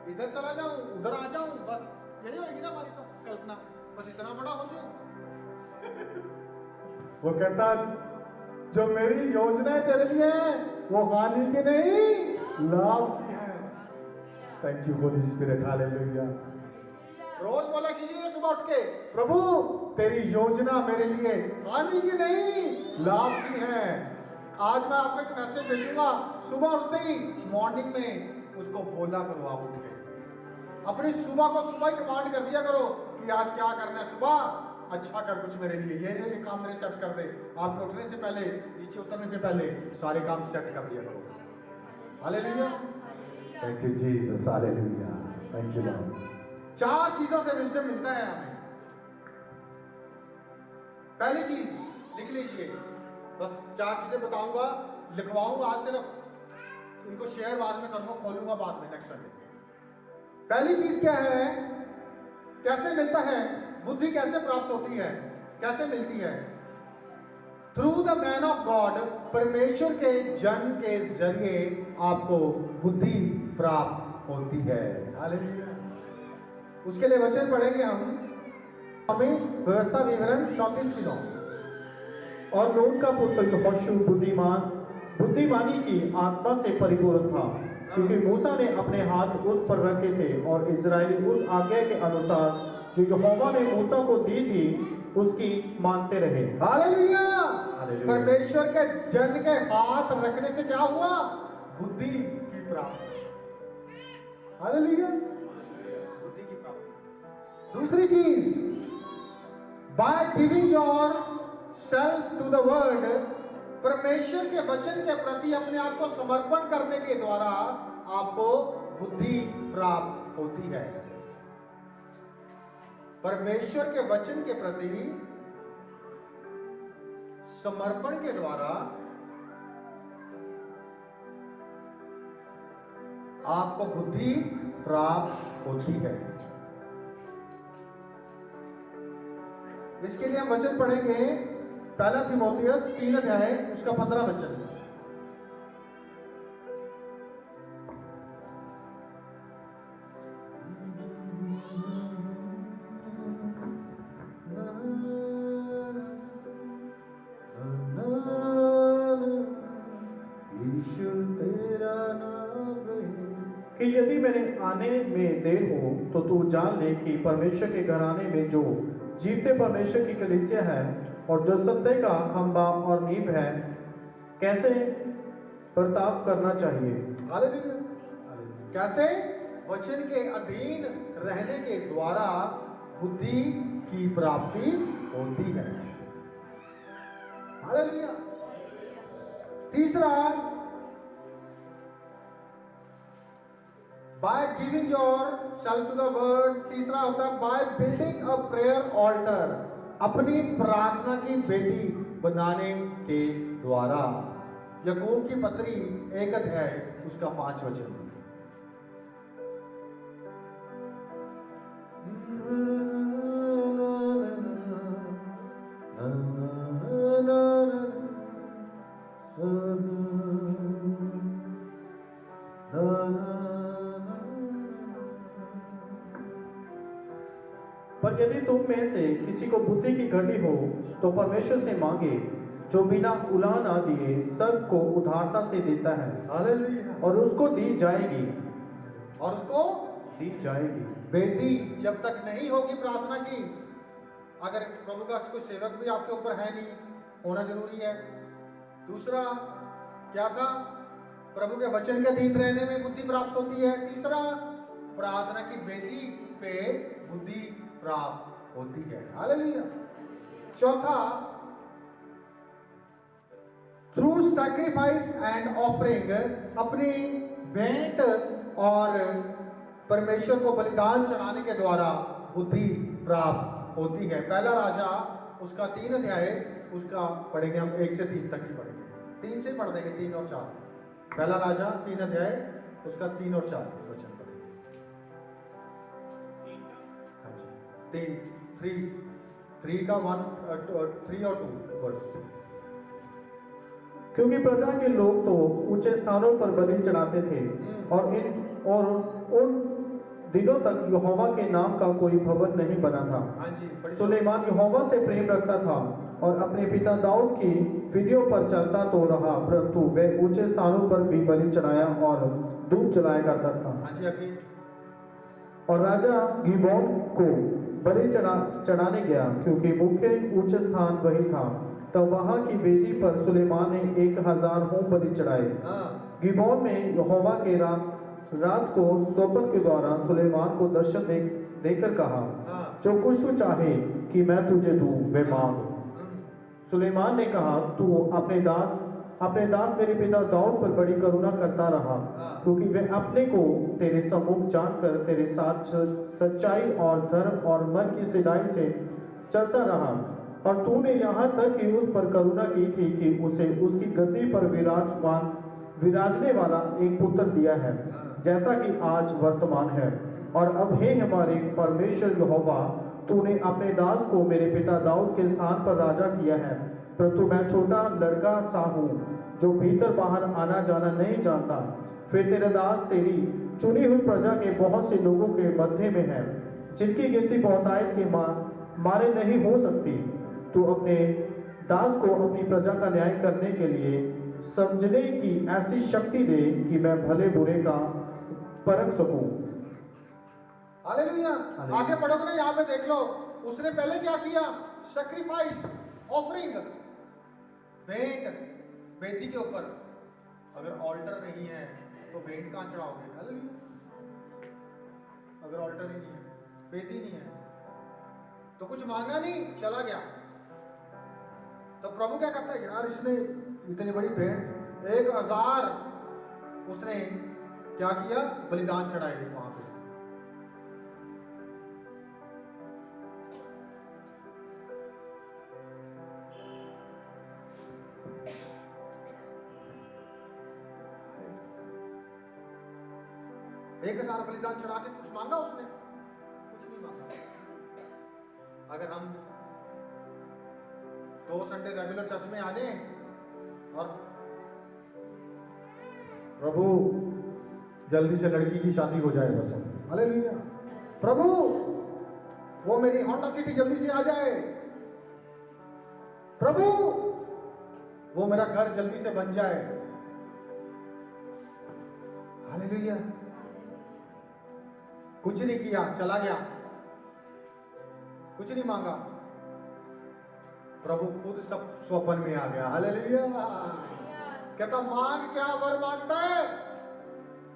इधर चला जाऊं, उधर आ जाऊं, बस यही होगी ना हमारी तो कल्पना। बस इतना बड़ा हो जाऊं। वो कहता जो मेरी योजनाएं तेरे लिए है वो हानि की नहीं लाभ की है। Thank you holy spirit. Hallelujah. रोज बोला कीजिए सुबह उठ के, प्रभु तेरी योजना मेरे लिए हानि की नहीं लाभ की है। आज मैं आपको एक मैसेज भेजूंगा, सुबह उठते ही मॉर्निंग में उसको बोला करो। आप उठ के अपनी सुबह को सुबह ही कमांड कर दिया करो कि आज क्या करना है, सुबह अच्छा कर कुछ मेरे लिए, ये काम मेरे सेट कर दे। आपके उठने से पहले, नीचे उतरने से पहले सारे काम सेट कर दिया करो। Hallelujah, thank you Jesus, hallelujah, thank you Lord. 4 चीजों से विजडम मिलता है हमें। पहली चीज लिख लीजिए, बस 4 चीजें बताऊंगा, लिखवाऊंगा आज, सिर्फ इनको शेयर बाद में करूंगा, खोलूंगा बाद में नेक्स्ट संडे। पहली चीज क्या है, कैसे मिलता है, बुद्धि कैसे प्राप्त होती है, कैसे मिलती है? Through the man of God, परमेश्वर के जन के जरिए आपको बुद्धि प्राप्त होती है। हालेलुया। उसके लिए वचन पढ़ेंगे हमें व्यवस्था विवरण 34 की 9। और नून का पुत्र यहोशू बुद्धिमानी की आत्मा से परिपूर्ण था, क्योंकि मूसा ने अपने हाथ उस पर रखे थे और इजरायली उस आज्ञा के अनुसार जो यहोवा ने मूसा को दी थी उसकी मानते रहे। हालेलुया। परमेश्वर के जन के हाथ रखने से क्या हुआ? बुद्धि की प्राप्ति। हालेलुया, बुद्धि की प्राप्ति। दूसरी चीज, by giving yourself to the word, परमेश्वर के वचन के प्रति अपने आप को समर्पण करने के द्वारा आपको बुद्धि प्राप्त होती है। परमेश्वर के वचन के प्रति समर्पण के द्वारा आपको बुद्धि प्राप्त होती है। इसके लिए हम वचन पढ़ेंगे, पहला तीमुथियुस 3 अध्याय उसका 15 वचन। कि यदि मेरे आने में देर हो तो तू जान ले कि परमेश्वर के घराने में जो जीवते परमेश्वर की कलीसिया है और जो सत्य का खंभा और नींव है, कैसे बर्ताव करना चाहिए। हालेलुया। कैसे? वचन के अधीन रहने के द्वारा बुद्धि की प्राप्ति होती है। हालेलुया। तीसरा, by giving yourself to the word, तीसरा होता है by building a prayer altar, अपनी प्रार्थना की वेदी बनाने के द्वारा। याकूब की पत्री 1 अध्याय उसका 5 वचन। पर यदि तुम में से किसी को बुद्धि की घटी हो तो परमेश्वर से मांगे, जो बिना उलाहना ना दिए सबको उदारता से देता है, हालेलुया, और उसको दी जाएगी। और उसको दी जाएगी। वेदी जब तक नहीं होगी प्रार्थना की, अगर प्रभु का कोई सेवक भी आपके ऊपर है नहीं, होना जरूरी है। दूसरा क्या था? प्रभु के वचन के अधीन रहने में बुद्धि प्राप्त होती है। तीसरा, प्रार्थना की वेदी पे बुद्धि प्राप्त होती है। हालेलुया। चौथा, थ्रू सैक्रिफाइस एंड ऑफरिंग, अपनी भेंट और परमेश्वर को बलिदान चढ़ाने के द्वारा बुद्धि प्राप्त होती है। पहला राजा उसका 3 अध्याय उसका पढ़ेंगे हम, 1 से 3 तक ही पढ़ेंगे, 3 से पढ़ देंगे, 3 और 4। पहला राजा 3 अध्याय उसका 3 और 4 वचन पढ़ेंगे। हाँ जी, 3 का 1, 3 और 2 वर्स। क्योंकि प्रजा के लोग तो ऊंचे स्थानों पर बलि चढ़ाते थे और उन दिनों तक यहोवा के नाम का कोई भवन नहीं बना था। हाँ जी, सुलेमान यहोवा से प्रेम रखता था और अपने पिता दाऊद की विधियों पर चलता तो रहा, परंतु वह ऊंचे स्थानों पर भी बलि चढ़ाया और धूप जलाया करता था। हाँ जी, अभी और राजा गिबोन को बलि चढ़ाने गया, क्योंकि मुख्य ऊंचे स्थान वही था। तब वहां की वेदी पर सुलेमान ने 1000 होम बलि चढ़ाए। हाँ, गिबोन में यहोवा के रात को स्वप्न के द्वारा सुलेमान को दर्शन देकर कहा, हाँ, जो कुछ तू चाहे कि मैं तुझे दूं वे मांग। सुलेमान ने कहा, तू अपने दास मेरे पिता दाऊद पर बड़ी करुणा करता रहा, क्योंकि वह अपने को तेरे सम्मुख जानकर तेरे साथ सच्चाई और धर्म और मन की सिधाई से चलता रहा, और तूने यहाँ तक कि उस पर करुणा की थी कि उसे उसकी गद्दी पर विराजने वाला एक पुत्र दिया है, जैसा कि आज वर्तमान है। और अब हे हमारे परमेश्वर यहोवा, तूने अपने दास को मेरे पिता दाऊद के स्थान पर राजा किया है, परंतु मैं छोटा लड़का सा हूँ जो भीतर बाहर आना जाना नहीं जानता। फिर तेरा दास तेरी चुनी हुई प्रजा के बहुत से लोगों के मध्य में है, जिनकी गिनती बहुतायत के मारे नहीं हो सकती। तू अपने दास को अपनी प्रजा का न्याय करने के लिए समझने की ऐसी शक्ति दे कि मैं भले बुरे का परख सकूं। हालेलुया। आगे पढ़ोगे ना, यहाँ पे देख लो, उसने पहले क्या किया? सैक्रिफाइस, ऑफरिंग, भेंट वेदी के ऊपर। अगर ऑल्टर नहीं है तो भेंट कहाँ चढ़ाओगे? हालेलुया। अगर ऑल्टर ही नहीं है, वेदी नहीं है, तो कुछ मांगा नहीं, चला गया। तो प्रभु क्या करता है? यार इसने इतनी बड़ी भेंट 1000 उसने क्या किया? बलिदान चढ़ाए वहां पे। एक 1000 बलिदान चढ़ा के कुछ मांगा उसने? कुछ नहीं मांगा। अगर हम 2 संडे रेगुलर चर्च में आ जाएं और प्रभु जल्दी से लड़की की शादी हो जाए बस, हालेलुया। प्रभु वो मेरी होंडा सिटी जल्दी से आ जाए, प्रभु वो मेरा घर जल्दी से बन जाए, हालेलुया। कुछ नहीं किया, चला गया, कुछ नहीं मांगा। प्रभु खुद सब स्वप्न में आ गया, हालेलुया। कहता मांग क्या वर मांगता है?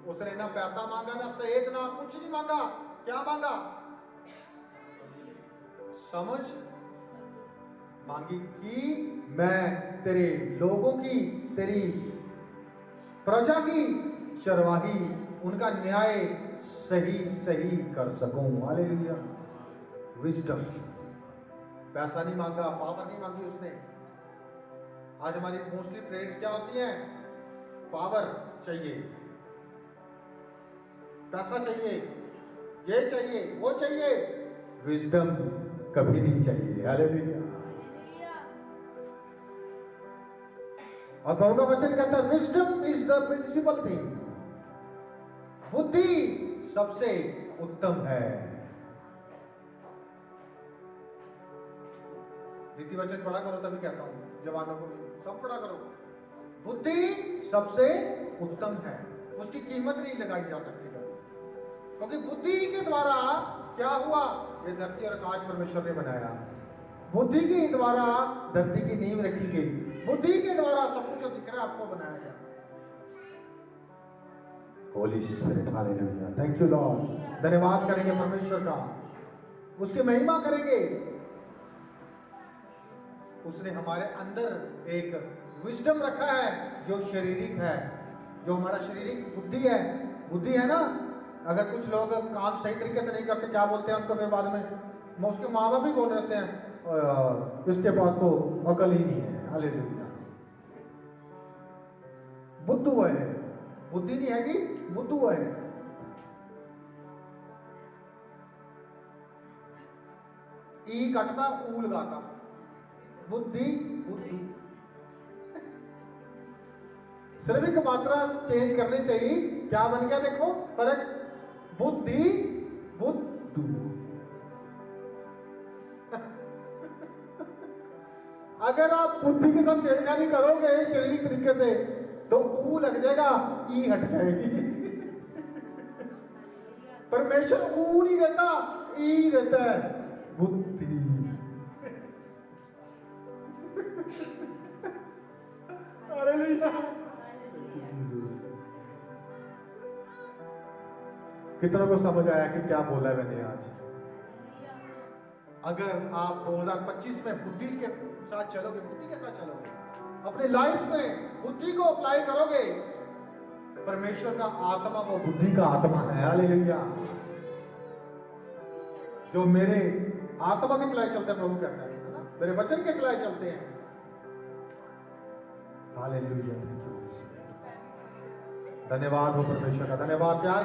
उसने ना पैसा मांगा, ना सहेत, ना कुछ नहीं मांगा। क्या मांगा? समझ मांगी कि मैं तेरे लोगों की, तेरी प्रजा की चरवाही, उनका न्याय सही कर सकूं, हालेलुया। विजडम, पैसा नहीं मांगा, पावर नहीं मांगी उसने। आज हमारी मोस्टली प्रेयर्स क्या होती हैं? पावर चाहिए, पैसा चाहिए, ये चाहिए, वो चाहिए, विजडम कभी नहीं चाहिए, हालेलुया। और प्रभु का वचन कहता है wisdom is the principal thing. बुद्धि सबसे उत्तम है। नीति वचन पढ़ा करो, तभी कहता हूं जवानों को भी, सब पढ़ा करो। बुद्धि सबसे उत्तम है, उसकी कीमत नहीं लगाई जा सकती कभी, क्योंकि बुद्धि के द्वारा क्या हुआ? ये धरती और आकाश परमेश्वर ने बनाया। बुद्धि के द्वारा धरती की नींव रखी गई, बुद्धि के द्वारा सब कुछ जो दिख रहा है आपको बनाया गया। Holi spirit, hallelujah, thank you Lord. धन्यवाद करेंगे परमेश्वर का, उसकी महिमा करेंगे। उसने हमारे अंदर एक विजडम रखा है जो शारीरिक है, जो हमारा शारीरिक बुद्धि है ना। अगर कुछ लोग काम सही तरीके से नहीं करते, क्या बोलते हैं उनको फिर बाद में? उसके माँ बाप भी बोल रहते हैं इसके पास तो अकल ही नहीं है, हालेलुया। बुद्धू है, बुद्धि नहीं हैगी, बुद्धू है। ई कटता, ऊ लगाता, बुद्धि बुद्धू। सिर्फ एक मात्रा चेंज करने से ही क्या बन गया? देखो फर्क, बुद्धि बुद्धू। अगर आप बुद्धि के साथ छेड़खानी करोगे शारीरिक तरीके से तो ऊ लग जाएगा, ई हट जाएगी। परमेश्वर ऊ नहीं देता, ई देता है, बुद्धि। कितनों को समझ आया कि क्या बोला है मैंने आज? अगर आप 2025 में बुद्धि के साथ चलोगे, बुद्धि के साथ चलोगे, अपनी लाइफ में बुद्धि को अप्लाई करोगे, परमेश्वर का आत्मा वो बुद्धि का आत्मा है। हालेलुया। जो मेरे आत्मा के चलाए चलते हैं, प्रभु कहता है ना, मेरे वचन के चलाए चलते हैं। हालेलुया। Thank you. धन्यवाद हो परमेश्वर का, धन्यवाद। प्यार